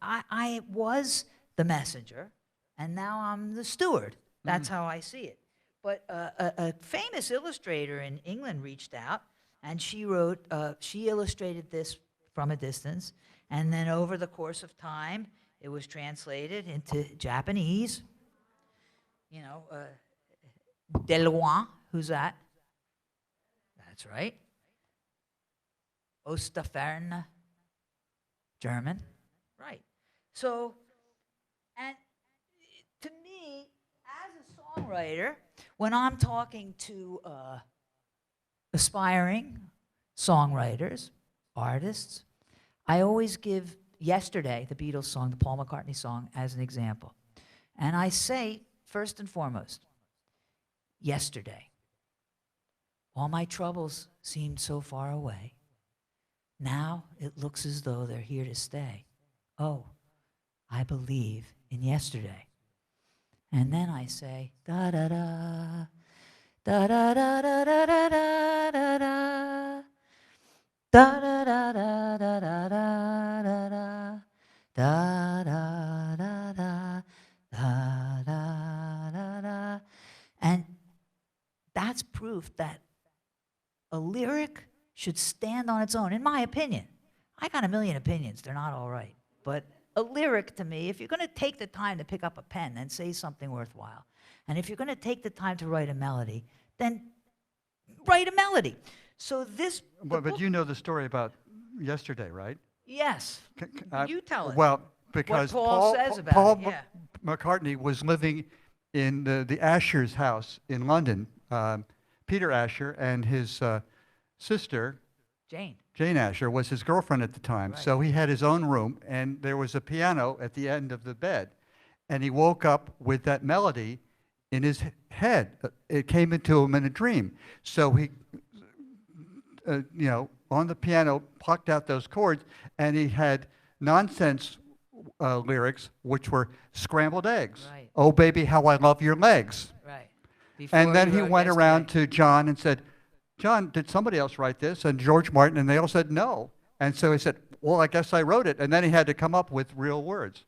Speaker 3: I was the messenger, and now I'm the steward. That's how I see it. But a famous illustrator in England reached out, and she wrote, she illustrated this from a distance, and then over the course of time, it was translated into Japanese. You know, de loin, who's that? That's right. Osterferne, German. Right. So, and to me, as a songwriter, when I'm talking to aspiring songwriters, artists, I always give Yesterday, the Beatles song, the Paul McCartney song, as an example. And I say, first and foremost, yesterday, all my troubles seemed so far away. Now it looks as though they're here to stay. Oh, I believe in yesterday. And then I say, da da da, da da da da da da da da da. Da da da da da da da da da da da da da da da. And that's proof that a lyric should stand on its own, in my opinion. I got a million opinions, they're not all right. But a lyric to me, if you're going to take the time to pick up a pen and say something worthwhile, and if you're going to take the time to write a melody, then write a melody. So this...
Speaker 2: But you know the story about Yesterday, right?
Speaker 3: Yes. You tell it.
Speaker 2: Well, because
Speaker 3: what Paul says about
Speaker 2: Paul
Speaker 3: it, yeah.
Speaker 2: McCartney was living in the Asher's house in London. Peter Asher and his sister, Jane Asher, was his girlfriend at the time.
Speaker 3: Right.
Speaker 2: So he had his own room, and there was a piano at the end of the bed. And he woke up with that melody in his head. It came into him in a dream. So he, on the piano, plucked out those chords, and he had nonsense lyrics, which were scrambled eggs.
Speaker 3: Right.
Speaker 2: Oh, baby, how I love your legs.
Speaker 3: Right.
Speaker 2: And then he
Speaker 3: wrote
Speaker 2: went around
Speaker 3: Yesterday.
Speaker 2: to John and said, John, did somebody else write this? And George Martin, and they all said no. And so he said, well, I guess I wrote it. And then he had to come up with real words.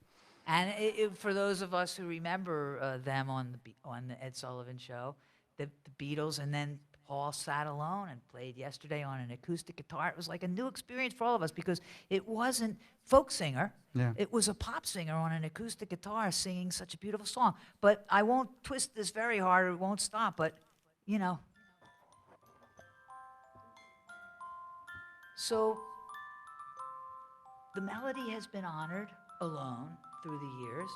Speaker 3: And for those of us who remember them on the Ed Sullivan Show, the Beatles, and then Paul sat alone and played Yesterday on an acoustic guitar. It was like a new experience for all of us because it wasn't folk singer.
Speaker 2: Yeah.
Speaker 3: It was a pop singer on an acoustic guitar singing such a beautiful song. But I won't twist this very hard or it won't stop, but, you know. So the melody has been honored alone through the years,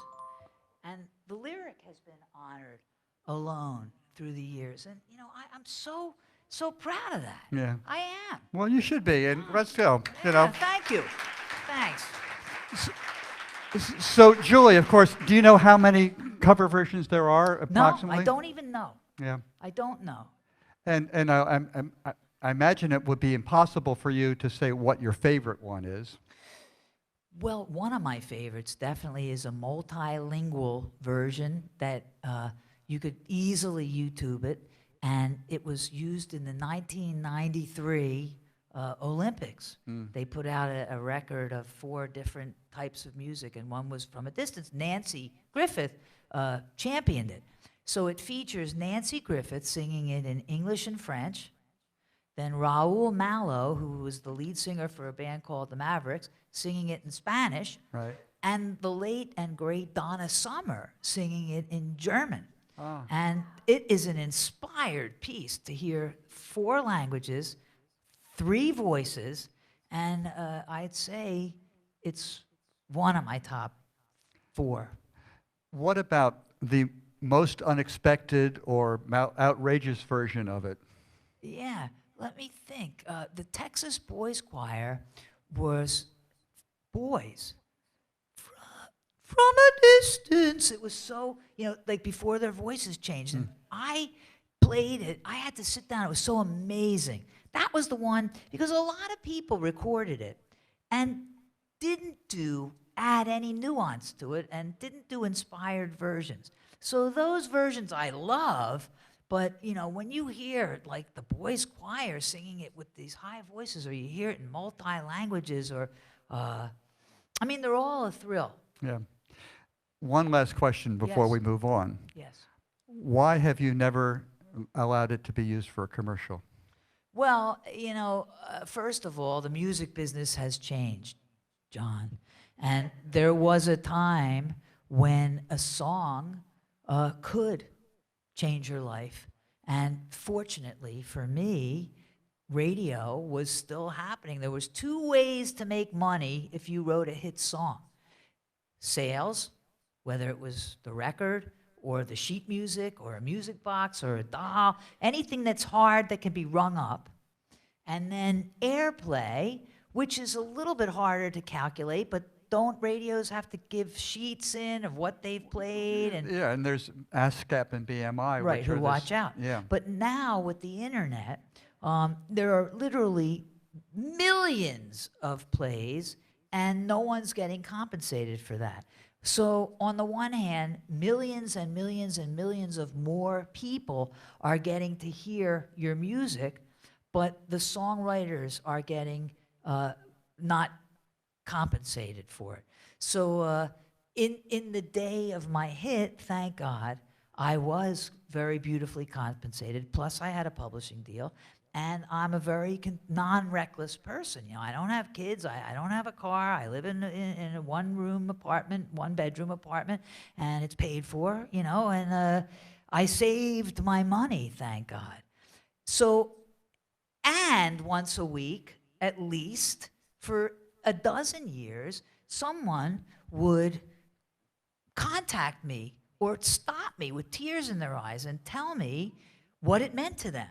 Speaker 3: and the lyric has been honored alone through the years. And, you know, I'm so proud of that.
Speaker 2: Yeah.
Speaker 3: I am.
Speaker 2: Well, you should be, and let's go.
Speaker 3: Yeah, thank you. Thanks.
Speaker 2: So, Julie, of course, do you know how many cover versions there are approximately?
Speaker 3: No, I don't even know.
Speaker 2: Yeah.
Speaker 3: I don't know.
Speaker 2: And I imagine it would be impossible for you to say what your favorite one is.
Speaker 3: Well, one of my favorites definitely is a multilingual version that you could easily YouTube it, and it was used in the 1993 Olympics. They put out a record of 4 different types of music, and one was from a distance. Nancy Griffith championed it. So it features Nancy Griffith singing it in English and French, then Raul Malo, who was the lead singer for a band called the Mavericks, singing it in Spanish,
Speaker 2: Right.
Speaker 3: and the late and great Donna Summer singing it in German.
Speaker 2: Ah.
Speaker 3: And it is an inspired piece to hear 4 languages, 3 voices, and I'd say it's one of my top 4.
Speaker 2: What about the most unexpected or outrageous version of it?
Speaker 3: Yeah, let me think. The Texas Boys Choir was boys from a distance. It was so, like before their voices changed. And I played it. I had to sit down. It was so amazing. That was the one, because a lot of people recorded it and didn't add any nuance to it and didn't do inspired versions. So those versions I love, but, when you hear, like, the boys' choir singing it with these high voices, or you hear it in multi-languages, or, they're all a thrill.
Speaker 2: Yeah. One last question before
Speaker 3: Yes.
Speaker 2: we move on.
Speaker 3: Yes.
Speaker 2: Why have you never allowed it to be used for a commercial?
Speaker 3: Well, first of all, the music business has changed, John. And there was a time when a song could change your life. And fortunately for me, radio was still happening. There was two ways to make money if you wrote a hit song. Sales, whether it was the record or the sheet music or a music box or a doll, anything that's hard that can be rung up. And then airplay, which is a little bit harder to calculate, but don't radios have to give sheets in of what they've played? And
Speaker 2: Yeah, and there's ASCAP and BMI.
Speaker 3: right,
Speaker 2: which
Speaker 3: who
Speaker 2: are
Speaker 3: watch out.
Speaker 2: Yeah.
Speaker 3: But now with the internet, there are literally millions of plays, and no one's getting compensated for that. So on the one hand, millions and millions and millions of more people are getting to hear your music, but the songwriters are getting not compensated for it. So in the day of my hit, thank God, I was very beautifully compensated. Plus, I had a publishing deal. And I'm a very non-reckless person. I don't have kids. I don't have a car. I live in a one-room apartment, one-bedroom apartment, and it's paid for, and I saved my money, thank God. So, and once a week, at least, for a dozen years, someone would contact me or stop me with tears in their eyes and tell me what it meant to them.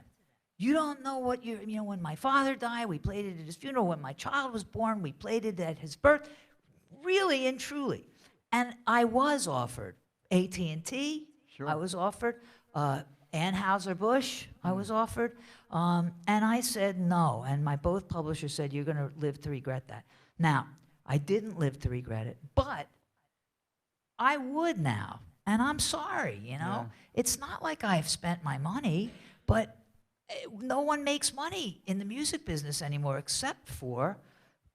Speaker 3: You don't know what when my father died, we played it at his funeral. When my child was born, we played it at his birth. Really and truly. And I was offered AT&T.
Speaker 2: Sure.
Speaker 3: I was offered Anheuser-Busch. I was offered. And I said no. And my both publishers said, you're going to live to regret that. Now, I didn't live to regret it, but I would now. And I'm sorry,
Speaker 2: Yeah.
Speaker 3: It's not like I've spent my money, but no one makes money in the music business anymore except for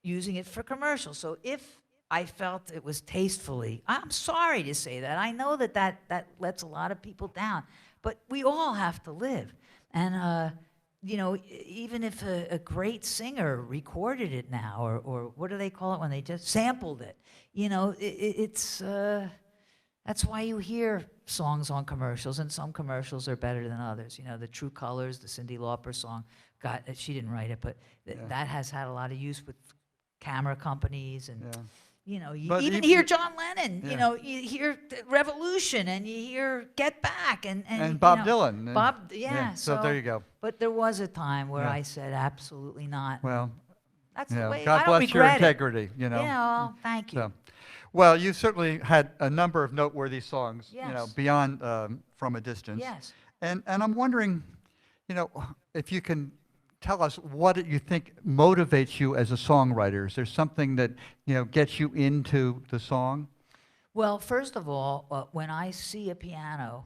Speaker 3: using it for commercials. So if I felt it was tastefully, I'm sorry to say that. I know that lets a lot of people down, but we all have to live. And, even if a great singer recorded it now, or what do they call it when they just sampled it, it's... That's why you hear songs on commercials, and some commercials are better than others. The True Colors, the Cyndi Lauper song, she didn't write it, but that has had a lot of use with camera companies, and you
Speaker 2: But
Speaker 3: even
Speaker 2: even-
Speaker 3: hear John Lennon.
Speaker 2: Yeah.
Speaker 3: You hear Revolution, and you hear Get Back, and
Speaker 2: Bob Dylan.
Speaker 3: Bob,
Speaker 2: So there you go.
Speaker 3: But there was a time where
Speaker 2: Yeah.
Speaker 3: I said absolutely not.
Speaker 2: Well,
Speaker 3: That's the way. I
Speaker 2: God
Speaker 3: don't
Speaker 2: bless your
Speaker 3: regret it.
Speaker 2: integrity,
Speaker 3: Well, thank you.
Speaker 2: So, well, you certainly had a number of noteworthy songs,
Speaker 3: Yes.
Speaker 2: beyond From a Distance.
Speaker 3: Yes.
Speaker 2: And I'm wondering, if you can tell us what you think motivates you as a songwriter. Is there something that, gets you into the song?
Speaker 3: Well, first of all, when I see a piano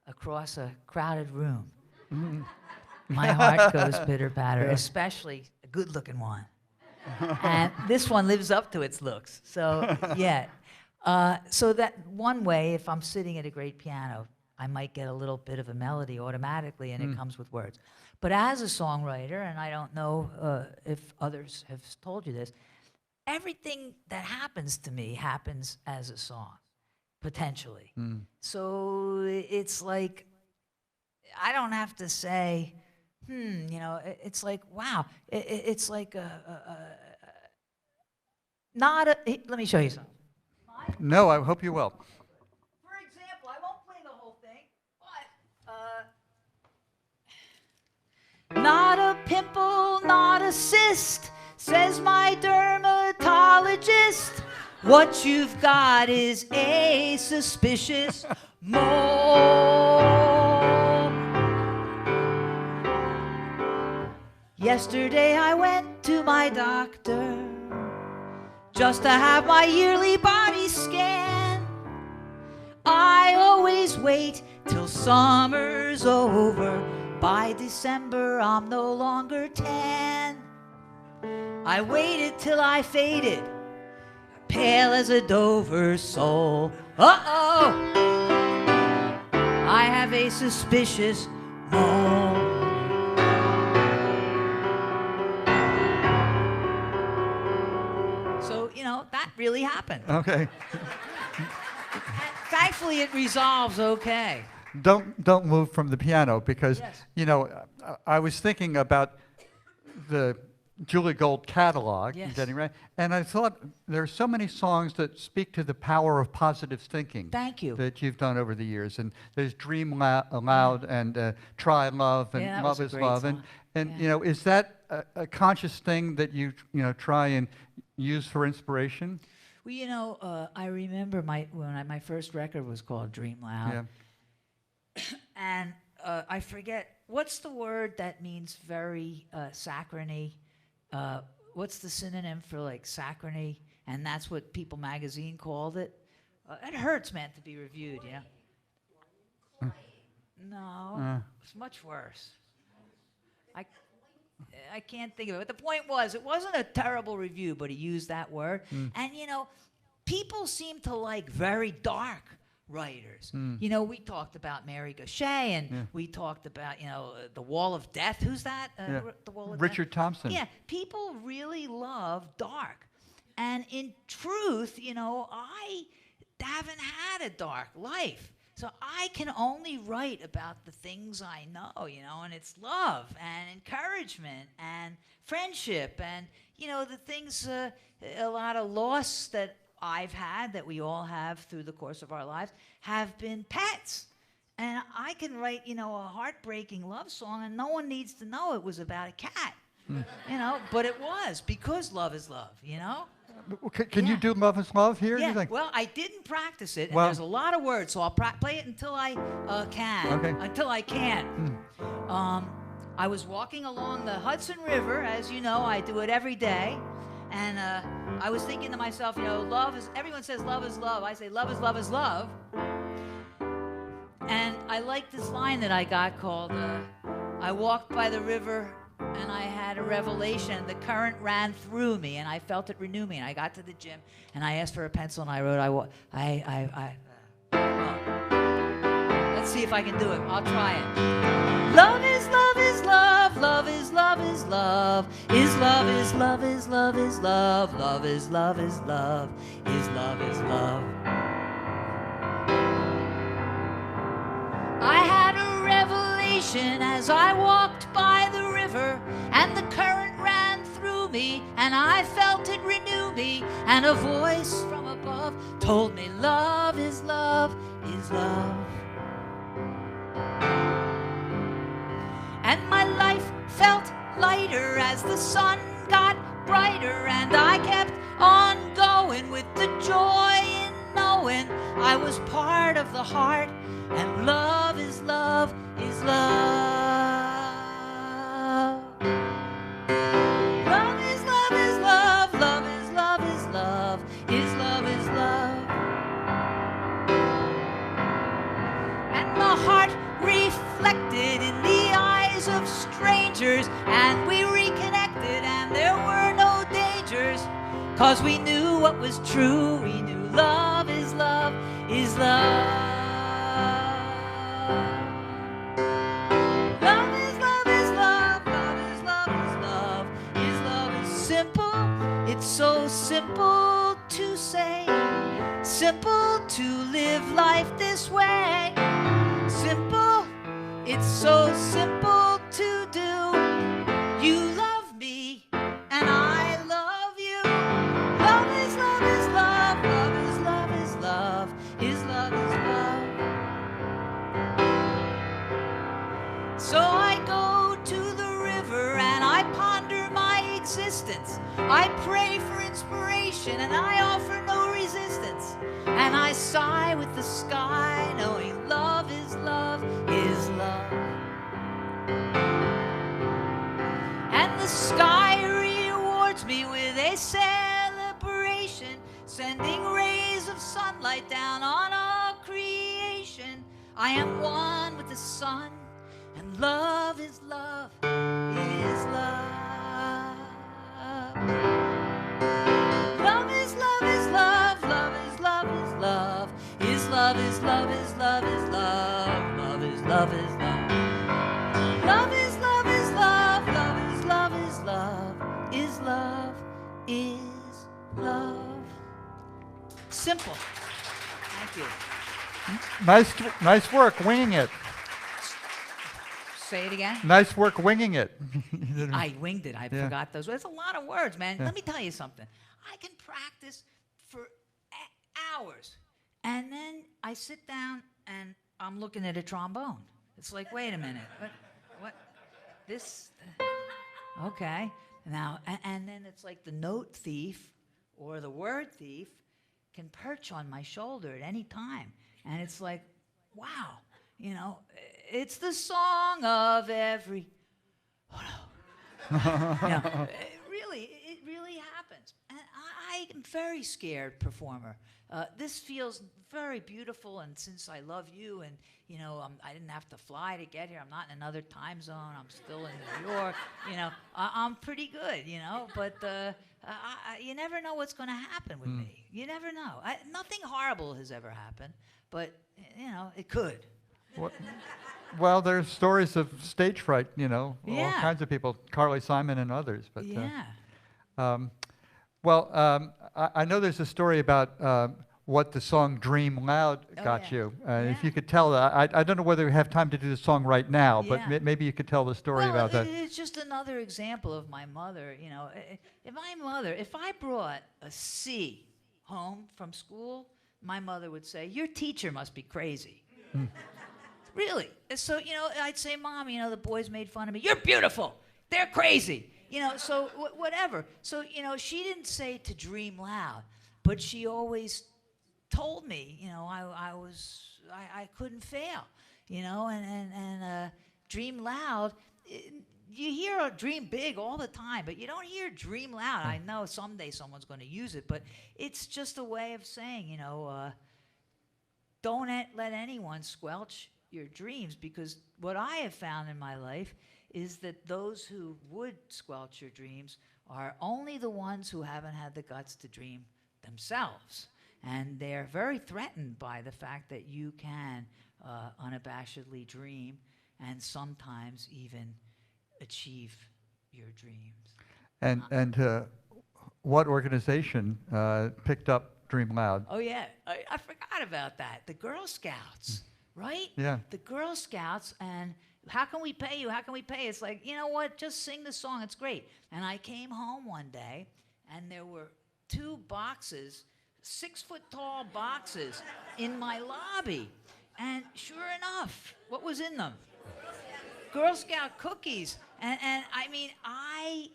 Speaker 3: across a crowded room, my heart goes pitter-patter, especially a good-looking one. And this one lives up to its looks. So, yeah. So that one way, if I'm sitting at a great piano, I might get a little bit of a melody automatically, and it comes with words. But as a songwriter, and I don't know if others have told you this, everything that happens to me happens as a song, potentially. So it's like, I don't have to say, it's like, wow. It's like let me show you something.
Speaker 2: No, I hope you will.
Speaker 3: For example, I won't play the whole thing, but not a pimple, not a cyst, says my dermatologist. What you've got is a suspicious mole. Yesterday I went to my doctor just to have my yearly body scan. I always wait till summer's over. By December I'm no longer tan. I waited till I faded, pale as a Dover sole. Uh-oh! I have of a suspicious mole. So, you know, that really happened.
Speaker 2: Okay.
Speaker 3: Thankfully, it resolves okay.
Speaker 2: Don't move from the piano because,
Speaker 3: Yes.
Speaker 2: you know, I was thinking about the Julie Gold catalog,
Speaker 3: Yes.
Speaker 2: getting ready, and I thought there are so many songs that speak to the power of positive thinking.
Speaker 3: Thank you.
Speaker 2: That you've done over the years, and there's Dream Aloud and Try Love and
Speaker 3: Yeah, that
Speaker 2: Love
Speaker 3: was a
Speaker 2: is
Speaker 3: great
Speaker 2: Love,
Speaker 3: song.
Speaker 2: and
Speaker 3: Yeah.
Speaker 2: you know, is that a conscious thing that you know try and use for inspiration?
Speaker 3: Well, you know, I remember my first record was called Dream Loud.
Speaker 2: Yeah.
Speaker 3: And I forget, what's the word that means very saccharine? What's the synonym for like saccharine? And that's what People magazine called it. It hurts, man, to be reviewed, yeah? No, it's much worse. I can't think of it. But the point was, it wasn't a terrible review, but he used that word. And, you know, people seem to like very dark writers. You know, we talked about Mary Gaucher, and we talked about, you know, The Wall of Death. Who's that? The Wall of
Speaker 2: Richard
Speaker 3: Death?
Speaker 2: Thompson.
Speaker 3: Yeah, people really love dark. And in truth, you know, I haven't had a dark life. So I can only write about the things I know, you know, and it's love and encouragement and friendship and, you know, the things, a lot of loss that I've had, that we all have through the course of our lives, have been pets. And I can write, you know, a heartbreaking love song and no one needs to know it was about a cat, you know, but it was, because love is love, you know?
Speaker 2: Can you do Love is Love here?
Speaker 3: Yeah,
Speaker 2: you think?
Speaker 3: well, I didn't practice it, and
Speaker 2: Well-
Speaker 3: there's a lot of words, so I'll play it until I can.
Speaker 2: Okay.
Speaker 3: Until I can. I was walking along the Hudson River, as you know, I do it every day, and I was thinking to myself, you know, love is, everyone says love is love. I say love is love is love. And I like this line that I got called, I walked by the river and I had a revelation. The current ran through me, and I felt it renew me. And I got to the gym, and I asked for a pencil, and I wrote, let's see if I can do it. I'll try it. Love is love is love. Love is love is love. Is love is love is love is love. Love is love is love. Is love is love. I had a revelation as I walked by the river, and the current ran through me, and I felt it renew me, and a voice from above told me love is love is love. And my life felt lighter as the sun got brighter, and I kept on going with the joy in knowing I was part of the heart, and love is love is love. Love is love is love. Love is love is love. Is love is love. And the heart reflected in the eyes of strangers, and we reconnected, and there were no dangers, 'cause we knew what was true. We knew love is love is love. Love is love is love. Love is love is love. Is love is simple. It's so simple to say, simple to live life this way. Simple, it's so simple to do. You love me, and I love you. Love is love is love. Love is love is love. Is love is love. So I go to the river and I ponder my existence. I pray for inspiration and I offer no resistance. And I sigh with the sky, knowing love is love is love. And the sky rewards me with a celebration, sending rays of sunlight down on all creation. I am one with the sun, and love is love is love. Love is love is love. Love is love is love. Is love is love is love is love. Love is love. love is love. Love is love is love. Love is love is love. Is love is love. Simple. Thank you.
Speaker 2: Nice work winging it.
Speaker 3: Say it again.
Speaker 2: Nice work winging it.
Speaker 3: I winged it. I
Speaker 2: Yeah.
Speaker 3: forgot those words. It's a lot of words, man.
Speaker 2: Yeah.
Speaker 3: Let me tell you something. I can practice for hours. And then I sit down and I'm looking at a trombone. It's like, wait a minute. What? This? Okay. Now, and then it's like the note thief or the word thief can perch on my shoulder at any time. And it's like, wow. You know, it's the song of every. Oh no. No, it really happens. And I'm a very scared performer. This feels very beautiful, and since I love you, and you know, I didn't have to fly to get here. I'm not in another time zone. I'm still in New York. You know, I'm pretty good. You know, but you never know what's going to happen with me. You never know. Nothing horrible has ever happened, but you know, it could.
Speaker 2: Well, there's stories of stage fright, you know, all
Speaker 3: Yeah.
Speaker 2: kinds of people, Carly Simon and others. But
Speaker 3: Yeah.
Speaker 2: I know there's a story about what the song "Dream Loud"
Speaker 3: Oh,
Speaker 2: got
Speaker 3: yeah.
Speaker 2: you.
Speaker 3: Yeah.
Speaker 2: If you could tell that, I don't know whether we have time to do the song right now, but
Speaker 3: Yeah.
Speaker 2: maybe you could tell the story
Speaker 3: Well,
Speaker 2: about that.
Speaker 3: it's just another example of my mother. You know, if I brought a C home from school, my mother would say, "Your teacher must be crazy." Really. So, you know, I'd say, "Mom, you know, the boys made fun of me. You're beautiful. They're crazy." You know, so whatever. So, you know, she didn't say to dream loud, but she always told me, you know, I couldn't fail, you know, and dream loud. You hear a dream big all the time, but you don't hear dream loud. I know someday someone's going to use it, but it's just a way of saying, you know, don't let anyone squelch your dreams, because what I have found in my life is that those who would squelch your dreams are only the ones who haven't had the guts to dream themselves. And they're very threatened by the fact that you can unabashedly dream and sometimes even achieve your dreams.
Speaker 2: And what organization picked up "Dream Loud"?
Speaker 3: Oh, yeah. I forgot about that. The Girl Scouts, right?
Speaker 2: Yeah.
Speaker 3: The Girl Scouts, and how can we pay you? How can we pay? It's like, you know what? Just sing the song. It's great. And I came home one day, and there were 2 boxes, 6-foot-tall boxes in my lobby. And sure enough, what was in them? Girl Scout cookies. And I mean, I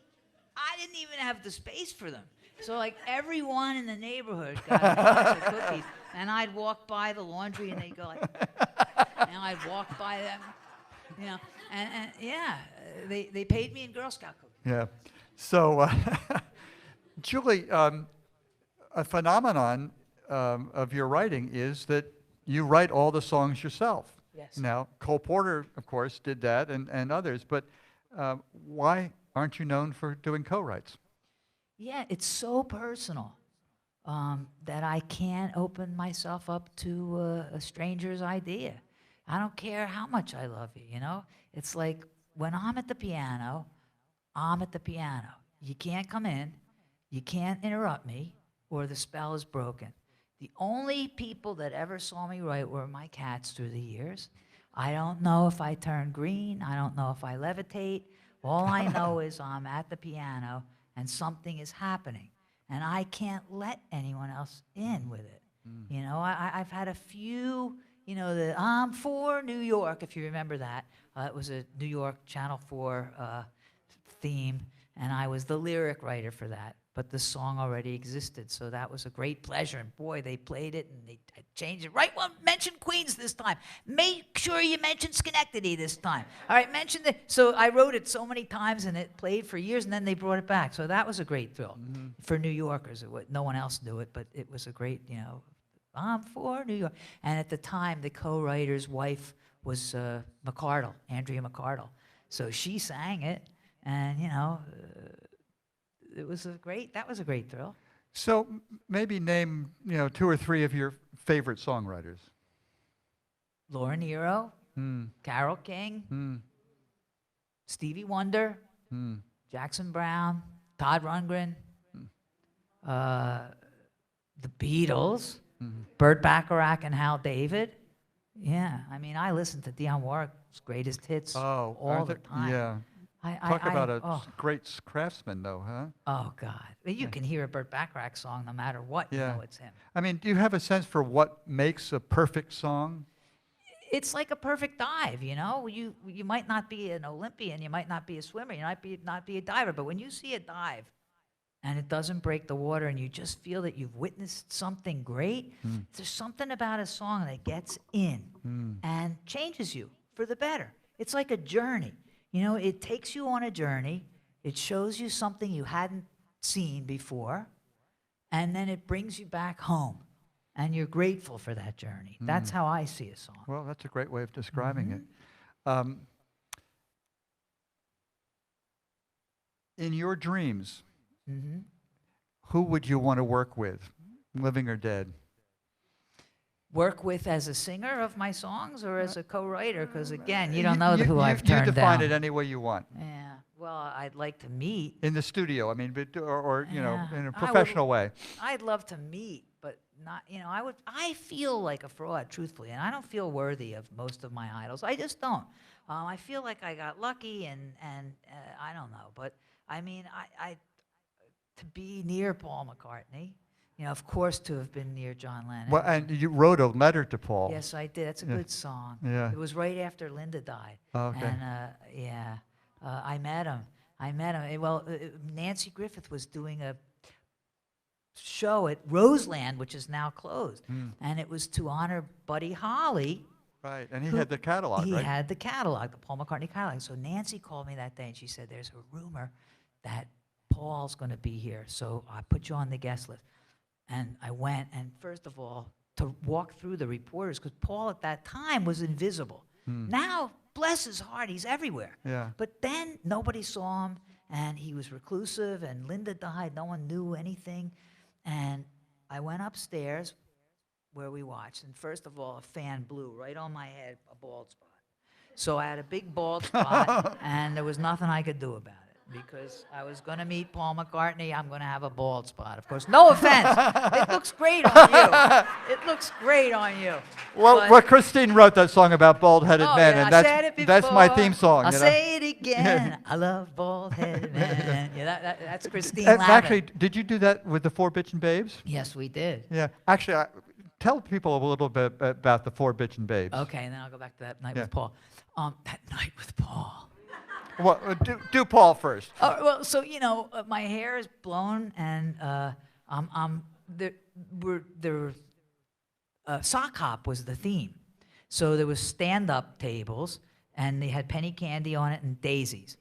Speaker 3: didn't even have the space for them. So like everyone in the neighborhood got a box of cookies, and I'd walk by the laundry and they'd go like, and I'd walk by them, you know, and yeah, they paid me in Girl Scout cookies.
Speaker 2: Yeah. So, Julie, a phenomenon of your writing is that you write all the songs yourself.
Speaker 3: Yes.
Speaker 2: Now, Cole Porter, of course, did that, and others, but why aren't you known for doing co-writes?
Speaker 3: Yeah, it's so personal that I can't open myself up to a stranger's idea. I don't care how much I love you, you know? It's like when I'm at the piano, I'm at the piano. You can't come in, you can't interrupt me, or the spell is broken. The only people that ever saw me write were my cats through the years. I don't know if I turn green, I don't know if I levitate. All I know is I'm at the piano and something is happening. And I can't let anyone else in with it. You know, I've had a few, you know, the "I'm for New York," if you remember that. It was a New York Channel 4 theme, and I was the lyric writer for that. But the song already existed, so that was a great pleasure. And boy, they played it and they changed it. Right, well, mention Queens this time. Make sure you mention Schenectady this time. All right, mention the. So I wrote it so many times and it played for years, and then they brought it back. So that was a great thrill for New Yorkers. No one else knew it, but it was a great, you know, I'm for New York. And at the time, the co-writer's wife was Andrea McCardle. So she sang it, and you know. That was a great thrill.
Speaker 2: So maybe name, you know, 2 or 3 of your favorite songwriters.
Speaker 3: Laura Nyro, Carole King, Stevie Wonder, Jackson Brown, Todd Rundgren, the Beatles, Burt Bacharach and Hal David. Yeah, I mean, I listen to Dionne Warwick's greatest hits all the time.
Speaker 2: Yeah. Talk about a great craftsman, though, huh?
Speaker 3: Oh, God. You can hear a Burt Bacharach song no matter what. You know it's him.
Speaker 2: I mean, do you have a sense for what makes a perfect song?
Speaker 3: It's like a perfect dive, you know? You might not be an Olympian, you might not be a swimmer, you might not be a diver, but when you see a dive and it doesn't break the water and you just feel that you've witnessed something great, there's something about a song that gets in and changes you for the better. It's like a journey. You know, it takes you on a journey, it shows you something you hadn't seen before, and then it brings you back home. And you're grateful for that journey. That's how I see a song.
Speaker 2: Well, that's a great way of describing it. In your dreams, who would you want to work with, living or dead?
Speaker 3: Work with as a singer of my songs or as a co-writer? Because again, you don't know who I've turned down.
Speaker 2: You define it any way you want.
Speaker 3: Yeah. Well, I'd like to meet.
Speaker 2: In the studio, I mean, or you know, in a professional way.
Speaker 3: I'd love to meet, but not. You know, I feel like a fraud, truthfully, and I don't feel worthy of most of my idols. I just don't. I feel like I got lucky, and I don't know. But I mean, I to be near Paul McCartney. You know, of course, to have been near John Lennon.
Speaker 2: Well, and you wrote a letter to Paul.
Speaker 3: Yes, I did. That's a good song.
Speaker 2: Yeah.
Speaker 3: It was right after Linda died.
Speaker 2: Oh, okay.
Speaker 3: And I met him. Well, Nancy Griffith was doing a show at Roseland, which is now closed, and it was to honor Buddy Holly.
Speaker 2: Right, and he had the catalog,
Speaker 3: He
Speaker 2: right?
Speaker 3: had the catalog, the Paul McCartney catalog. So Nancy called me that day, and she said, "There's a rumor that Paul's going to be here, so I put you on the guest list." And I went, and first of all, to walk through the reporters, because Paul at that time was invisible. Now, bless his heart, he's everywhere.
Speaker 2: Yeah.
Speaker 3: But then nobody saw him, and he was reclusive, and Linda died. No one knew anything. And I went upstairs where we watched, and first of all, a fan blew right on my head, a bald spot. So I had a big bald spot, and there was nothing I could do about it. Because I was going to meet Paul McCartney, I'm going to have a bald spot. Of course, no offense. It looks great on you. It looks great on you.
Speaker 2: Well, Christine wrote that song about bald-headed men,
Speaker 3: yeah,
Speaker 2: and that's my theme song.
Speaker 3: I'll say it again. I love bald-headed men. Yeah, that's Christine Lavin.
Speaker 2: Actually, did you do that with the Four Bitchin Babes?
Speaker 3: Yes, we did.
Speaker 2: Yeah. Actually, tell people a little bit about the Four Bitchin Babes.
Speaker 3: Okay, and then I'll go back to that night with Paul. That night with Paul.
Speaker 2: Well, do Paul first.
Speaker 3: Well, so you know, my hair is blown, and sock hop was the theme. So there was stand-up tables, and they had penny candy on it and daisies.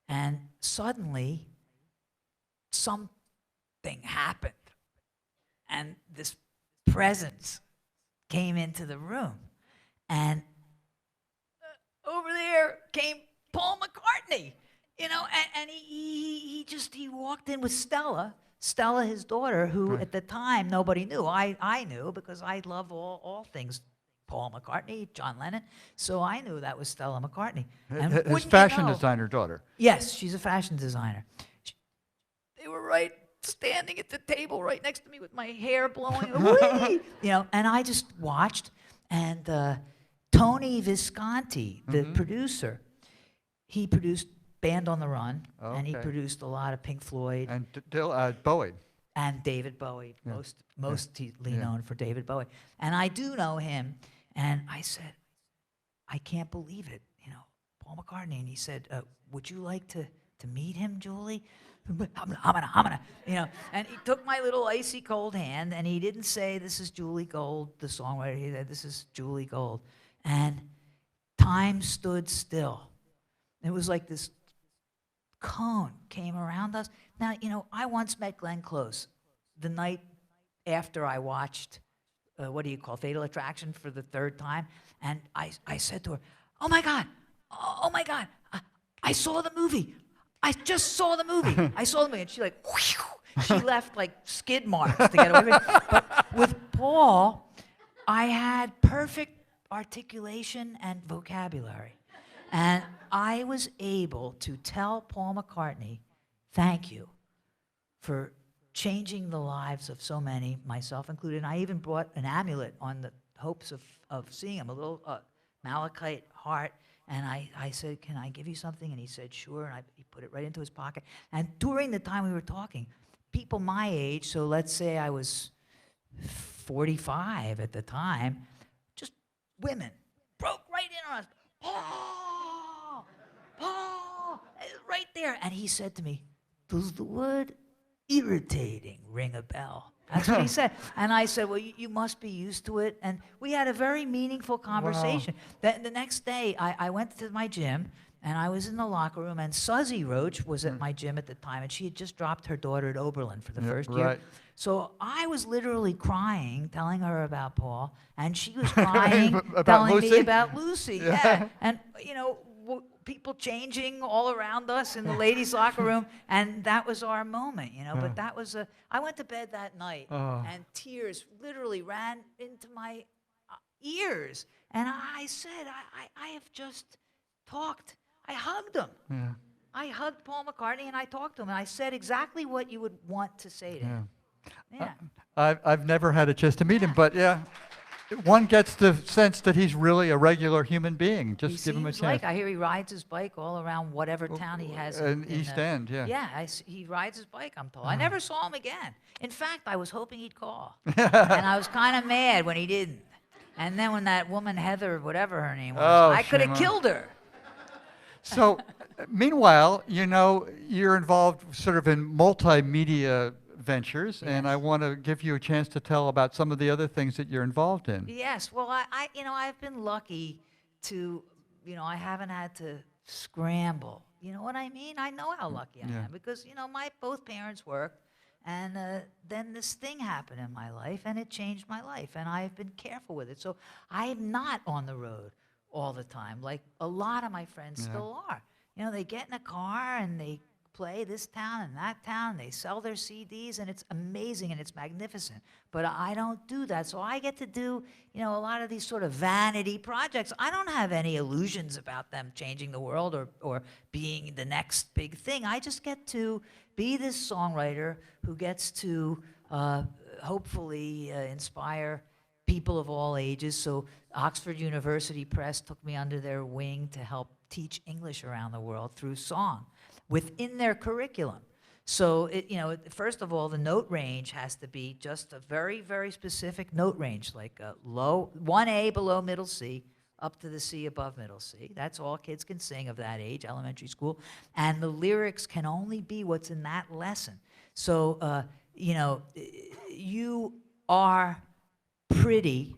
Speaker 3: And suddenly, something happened, and this presence came into the room, and over there came Paul McCartney, you know, and he walked in with Stella, his daughter, who at the time nobody knew. I knew because I love all things Paul McCartney, John Lennon, so I knew that was Stella McCartney. And
Speaker 2: his fashion designer daughter.
Speaker 3: Yes, she's a fashion designer. They were right standing at the table right next to me with my hair blowing away, you know, and I just watched, and Tony Visconti, the producer, he produced Band on the Run, and he produced a lot of Pink Floyd.
Speaker 2: And Bowie.
Speaker 3: And David Bowie, mostly known for David Bowie. And I do know him, and I said, I can't believe it, you know, Paul McCartney. And he said, would you like to meet him, Julie? I'm gonna, you know. And he took my little icy cold hand, and he didn't say, this is Julie Gold, the songwriter. He said, this is Julie Gold. And time stood still. It was like this cone came around us. Now, you know, I once met Glenn Close the night after I watched, what do you call, Fatal Attraction for the third time. And I said to her, oh my God, I saw the movie. I just saw the movie. I saw the movie. And she like, whew, she left like skid marks to get away with it. But with Paul, I had perfect articulation and vocabulary. And I was able to tell Paul McCartney, thank you for changing the lives of so many, myself included. And I even brought an amulet on the hopes of seeing him, a little malachite heart. And I said, can I give you something? And he said, sure. And he put it right into his pocket. And during the time we were talking, people my age, so let's say I was 45 at the time, just women broke right in on us. Paul! Paul! Right there. And he said to me, does the word irritating ring a bell? That's what he said. And I said, well, you must be used to it. And we had a very meaningful conversation. Wow. The next day, I went to my gym, and I was in the locker room, and Suzy Roach was at my gym at the time, and she had just dropped her daughter at Oberlin for the first year. So I was literally crying, telling her about Paul, and she was crying, telling me about Lucy. Yeah. And, you know, people changing all around us in the ladies' locker room, and that was our moment, you know. But that was I went to bed that night, and tears literally ran into my ears. And I said, I have just talked. I hugged him. Yeah. I hugged Paul McCartney, and I talked to him, and I said exactly what you would want to say to him. Yeah.
Speaker 2: I've never had a chance to meet him, but one gets the sense that he's really a regular human being. Just give him a chance.
Speaker 3: Like, I hear he rides his bike all around whatever town he has.
Speaker 2: In East End, yeah.
Speaker 3: Yeah, he rides his bike, I'm told. I never saw him again. In fact, I was hoping he'd call. And I was kind of mad when he didn't. And then when that woman, Heather, whatever her name was, I could have killed her.
Speaker 2: So, meanwhile, you know, you're involved sort of in multimedia ventures, and I want to give you a chance to tell about some of the other things that you're involved in.
Speaker 3: Yes, well, I've been lucky to, you know, I haven't had to scramble. You know what I mean? I know how lucky I am because, you know, my both parents worked, and then this thing happened in my life, and it changed my life, and I've been careful with it. So I'm not on the road all the time, like a lot of my friends still are. You know, they get in a car and they play this town and that town, they sell their CDs, and it's amazing and it's magnificent. But I don't do that, so I get to do, you know, a lot of these sort of vanity projects. I don't have any illusions about them changing the world or being the next big thing. I just get to be this songwriter who gets to hopefully inspire people of all ages. So Oxford University Press took me under their wing to help teach English around the world through song within their curriculum. So, you know, first of all, the note range has to be just a very, very specific note range, like low, 1A below middle C, up to the C above middle C. That's all kids can sing of that age, elementary school. And the lyrics can only be what's in that lesson. So, you know, you are pretty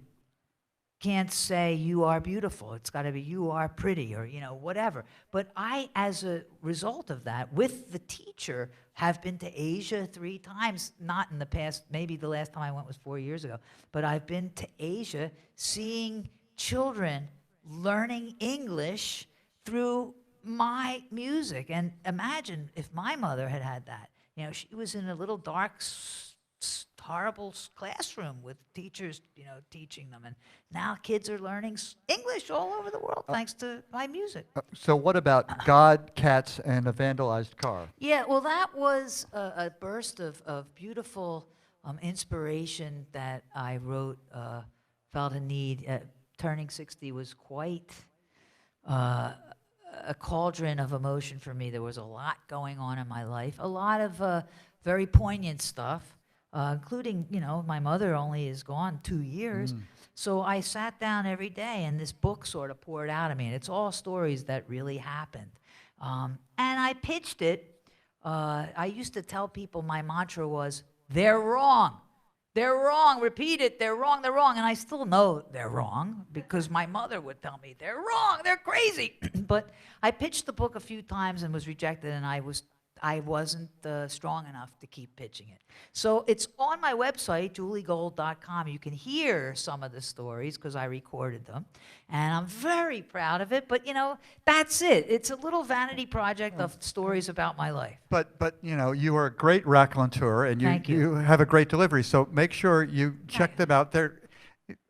Speaker 3: can't say you are beautiful. It's got to be you are pretty, or, you know, whatever. But I, as a result of that, with the teacher, have been to Asia 3 times, not in the past, maybe the last time I went was 4 years ago, but I've been to Asia seeing children learning English through my music. And imagine if my mother had had that. You know, she was in a little dark, horrible classroom with teachers, you know, teaching them. And now kids are learning English all over the world thanks to my music.
Speaker 2: So what about God, Cats, and a Vandalized Car?
Speaker 3: Yeah, well, that was a burst of beautiful inspiration that I wrote, felt a need. Turning 60 was quite a cauldron of emotion for me. There was a lot going on in my life, a lot of very poignant stuff. Including, you know, my mother only is gone 2 years. So I sat down every day, and this book sort of poured out of me. And it's all stories that really happened. And I pitched it. I used to tell people my mantra was, they're wrong. They're wrong. Repeat it. They're wrong. They're wrong. And I still know they're wrong because my mother would tell me, they're wrong. They're crazy. But I pitched the book a few times and was rejected, and I wasn't strong enough to keep pitching it. So it's on my website, juliegold.com. You can hear some of the stories because I recorded them. And I'm very proud of it. But, you know, that's it. It's a little vanity project of stories about my life.
Speaker 2: But you know, you are a great raconteur, and you have a great delivery. So make sure you check them out.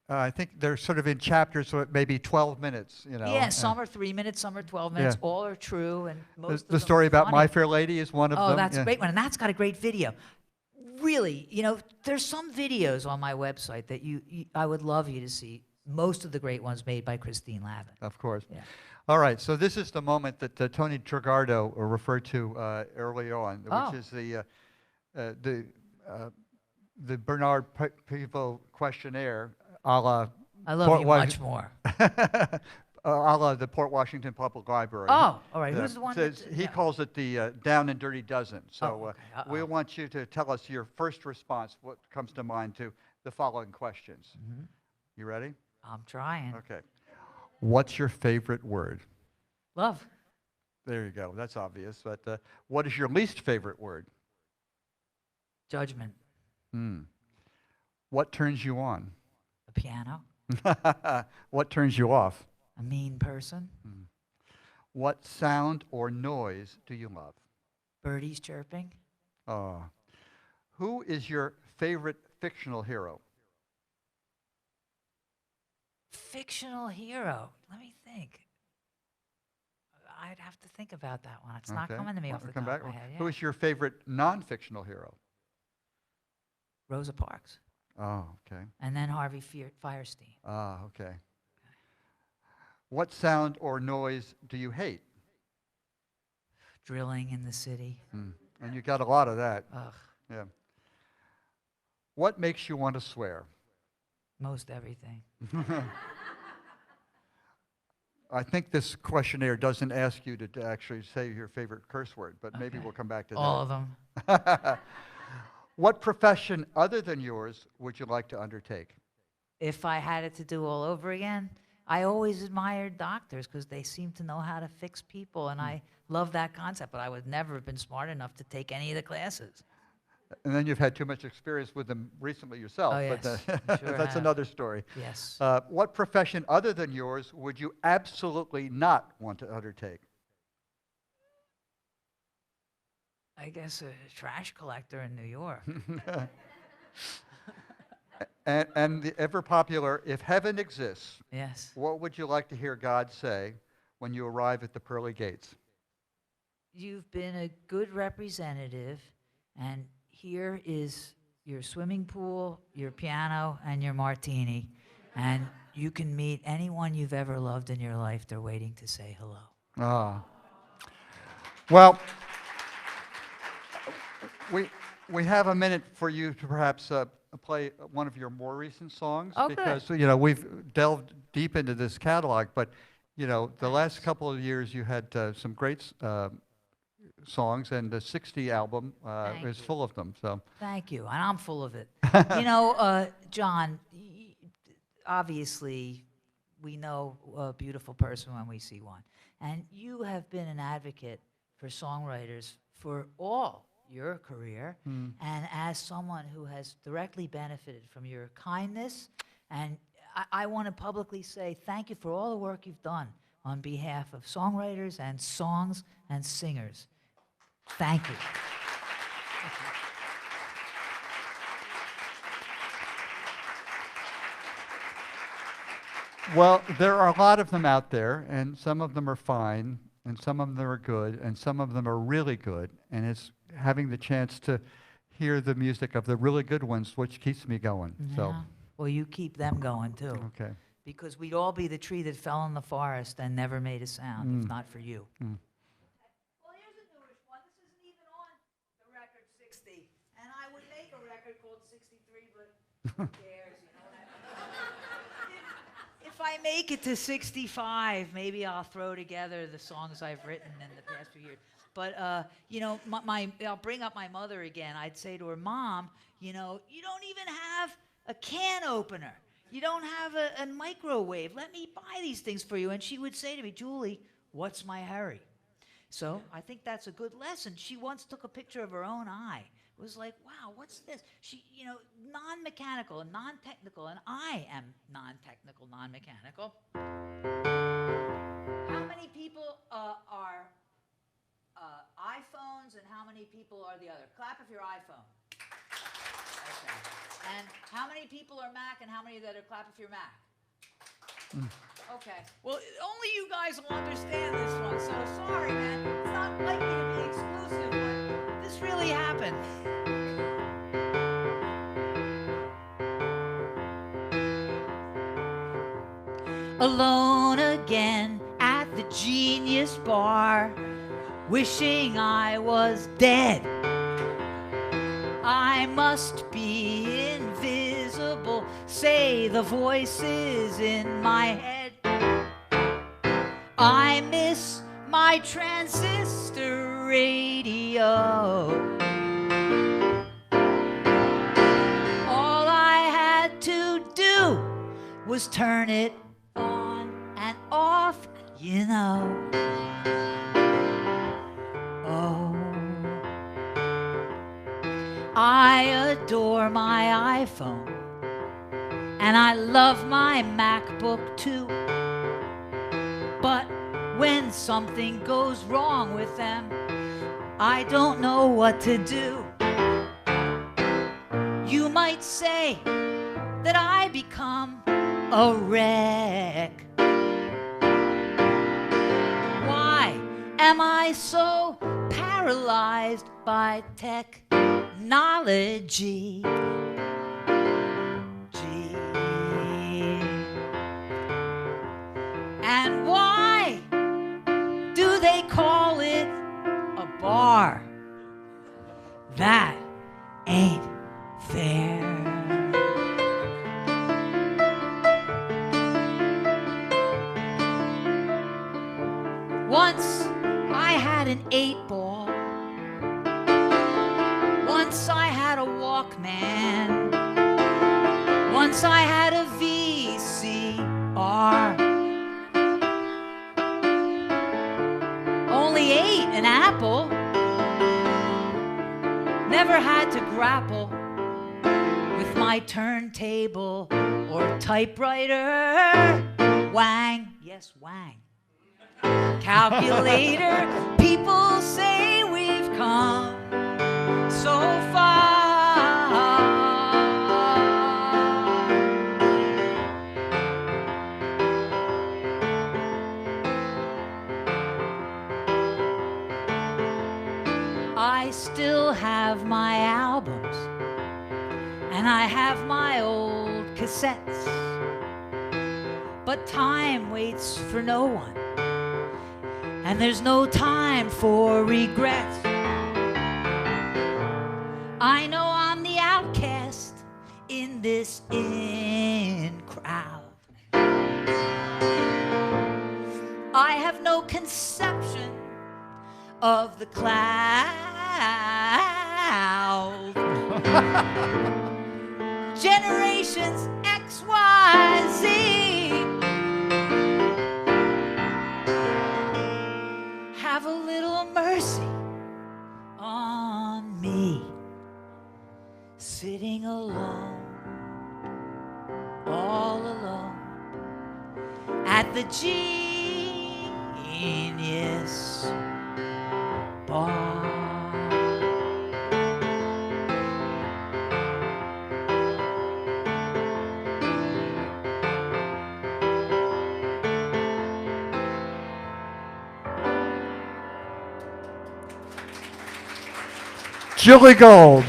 Speaker 2: I think they're sort of in chapters, so it may be 12 minutes, you know.
Speaker 3: Yeah, some are 3 minutes, some are 12 minutes.
Speaker 2: Yeah.
Speaker 3: All are true, and most of
Speaker 2: The
Speaker 3: them
Speaker 2: story
Speaker 3: are
Speaker 2: about
Speaker 3: funny.
Speaker 2: My Fair Lady is one of them.
Speaker 3: Oh, that's
Speaker 2: yeah.
Speaker 3: a great one, and that's got a great video. Really, you know, there's some videos on my website that I would love you to see. Most of the great ones made by Christine Lavin.
Speaker 2: Of course.
Speaker 3: Yeah.
Speaker 2: All right, so this is the moment that Tony Tregardo referred to early on,
Speaker 3: Oh.
Speaker 2: which is the Bernard Pivot questionnaire, a la
Speaker 3: I love
Speaker 2: Port
Speaker 3: you
Speaker 2: Wa-
Speaker 3: much more.
Speaker 2: a la the Port Washington Public Library.
Speaker 3: Oh, all right. Who's the one that?
Speaker 2: He
Speaker 3: yeah.
Speaker 2: calls it the Down and Dirty Dozen. So
Speaker 3: Oh, okay.
Speaker 2: we
Speaker 3: Uh-oh.
Speaker 2: want you to tell us your first response, what comes to mind to the following questions.
Speaker 3: Mm-hmm.
Speaker 2: You ready?
Speaker 3: I'm trying.
Speaker 2: Okay. What's your favorite word?
Speaker 3: Love.
Speaker 2: There you go. That's obvious. But what is your least favorite word?
Speaker 3: Judgment.
Speaker 2: What turns you on?
Speaker 3: The piano.
Speaker 2: What turns you off?
Speaker 3: A mean person.
Speaker 2: What sound or noise do you love?
Speaker 3: Birdies chirping.
Speaker 2: Who is your favorite fictional hero?
Speaker 3: Fictional hero. Let me think. I'd have to think about that one. It's not
Speaker 2: Okay.
Speaker 3: coming to me
Speaker 2: Well,
Speaker 3: off the
Speaker 2: we'll come
Speaker 3: top
Speaker 2: back.
Speaker 3: of my head.
Speaker 2: Who
Speaker 3: Yeah.
Speaker 2: is your favorite non-fictional hero?
Speaker 3: Rosa Parks.
Speaker 2: Oh, okay.
Speaker 3: And then Harvey Firestein.
Speaker 2: Okay. What sound or noise do you hate?
Speaker 3: Drilling in the city.
Speaker 2: And you got a lot of that.
Speaker 3: Ugh.
Speaker 2: Yeah. What makes you want to swear?
Speaker 3: Most everything.
Speaker 2: I think this questionnaire doesn't ask you to actually say your favorite curse word, but maybe
Speaker 3: Okay.
Speaker 2: we'll come back to
Speaker 3: All of them.
Speaker 2: that. What profession other than yours would you like to undertake?
Speaker 3: If I had it to do all over again, I always admired doctors because they seem to know how to fix people, and I love that concept, but I would never have been smart enough to take any of the classes.
Speaker 2: And then you've had too much experience with them recently yourself,
Speaker 3: Oh,
Speaker 2: but
Speaker 3: yes. Sure
Speaker 2: that's
Speaker 3: have.
Speaker 2: another story.
Speaker 3: Yes.
Speaker 2: What profession other than yours would you absolutely not want to undertake?
Speaker 3: I guess a trash collector in New York.
Speaker 2: And the ever popular, if heaven exists,
Speaker 3: Yes.
Speaker 2: what would you like to hear God say when you arrive at the pearly gates?
Speaker 3: You've been a good representative, and here is your swimming pool, your piano, and your martini, and you can meet anyone you've ever loved in your life. They're waiting to say hello.
Speaker 2: Well, we have a minute for you to perhaps play one of your more recent songs,
Speaker 3: Oh, good.
Speaker 2: because you know we've delved deep into this catalog, but you know the last couple of years you had some great songs, and the '60 album
Speaker 3: Thank
Speaker 2: is
Speaker 3: you.
Speaker 2: full of them. So
Speaker 3: Thank you, and I'm full of it. You know, John, obviously, we know a beautiful person when we see one. And you have been an advocate for songwriters for all your career. And as someone who has directly benefited from your kindness, and I want to publicly say thank you for all the work you've done on behalf of songwriters and songs and singers. Thank you.
Speaker 2: well, there are a lot of them out there, and some of them are fine, and some of them are good, and some of them are really good, and it's having the chance to hear the music of the really good ones which keeps me going. So,
Speaker 3: Yeah. Well, you keep them going too.
Speaker 2: okay.
Speaker 3: Because we'd all be the tree that fell in the forest and never made a sound if not for you. Well, here's a newish one. This isn't even on the record 60. And I would make a record called 63, but who cares, you know? If I make it to 65, maybe I'll throw together the songs I've written in the past few years. But, you know, I'll bring up my mother again. I'd say to her, Mom, you know, you don't even have a can opener. You don't have a microwave. Let me buy these things for you. And she would say to me, Julie, what's my hurry? So I think that's a good lesson. She once took a picture of her own eye. It was like, wow, what's this? She, you know, non-mechanical and non-technical, and I am non-technical, non-mechanical. How many people are iPhones, and how many people are the other? Clap if you're iPhone. Okay. And how many people are Mac and how many that are clap if you're Mac? Okay. Well, only you guys will understand this one, so sorry, man. It's not likely to be exclusive, but this really happened. Alone again at the Genius Bar, wishing I was dead. I must be invisible, say the voices in my head. I miss my transistor radio. All I had to do was turn it on and off, you know. Oh, I adore my iPhone, and I love my MacBook too. But when something goes wrong with them, I don't know what to do. You might say that I become a wreck. Why am I so paralyzed by technology? And why do they call it a bar? That ain't fair. Once I had an 8-ball. Once I had a Walkman. Once I had a VCR. Only ate an apple. Never had to grapple with my turntable or typewriter. Wang, yes, wang. Calculator, people say we've come so far. I still have my albums, and I have my old cassettes, but time waits for no one, and there's no time for regrets. I know I'm the outcast in this in crowd. I have no conception of the cloud. Generations X, Y, Z have a little mercy on me, sitting alone, all alone at the Genius Bar.
Speaker 2: Julie Gold.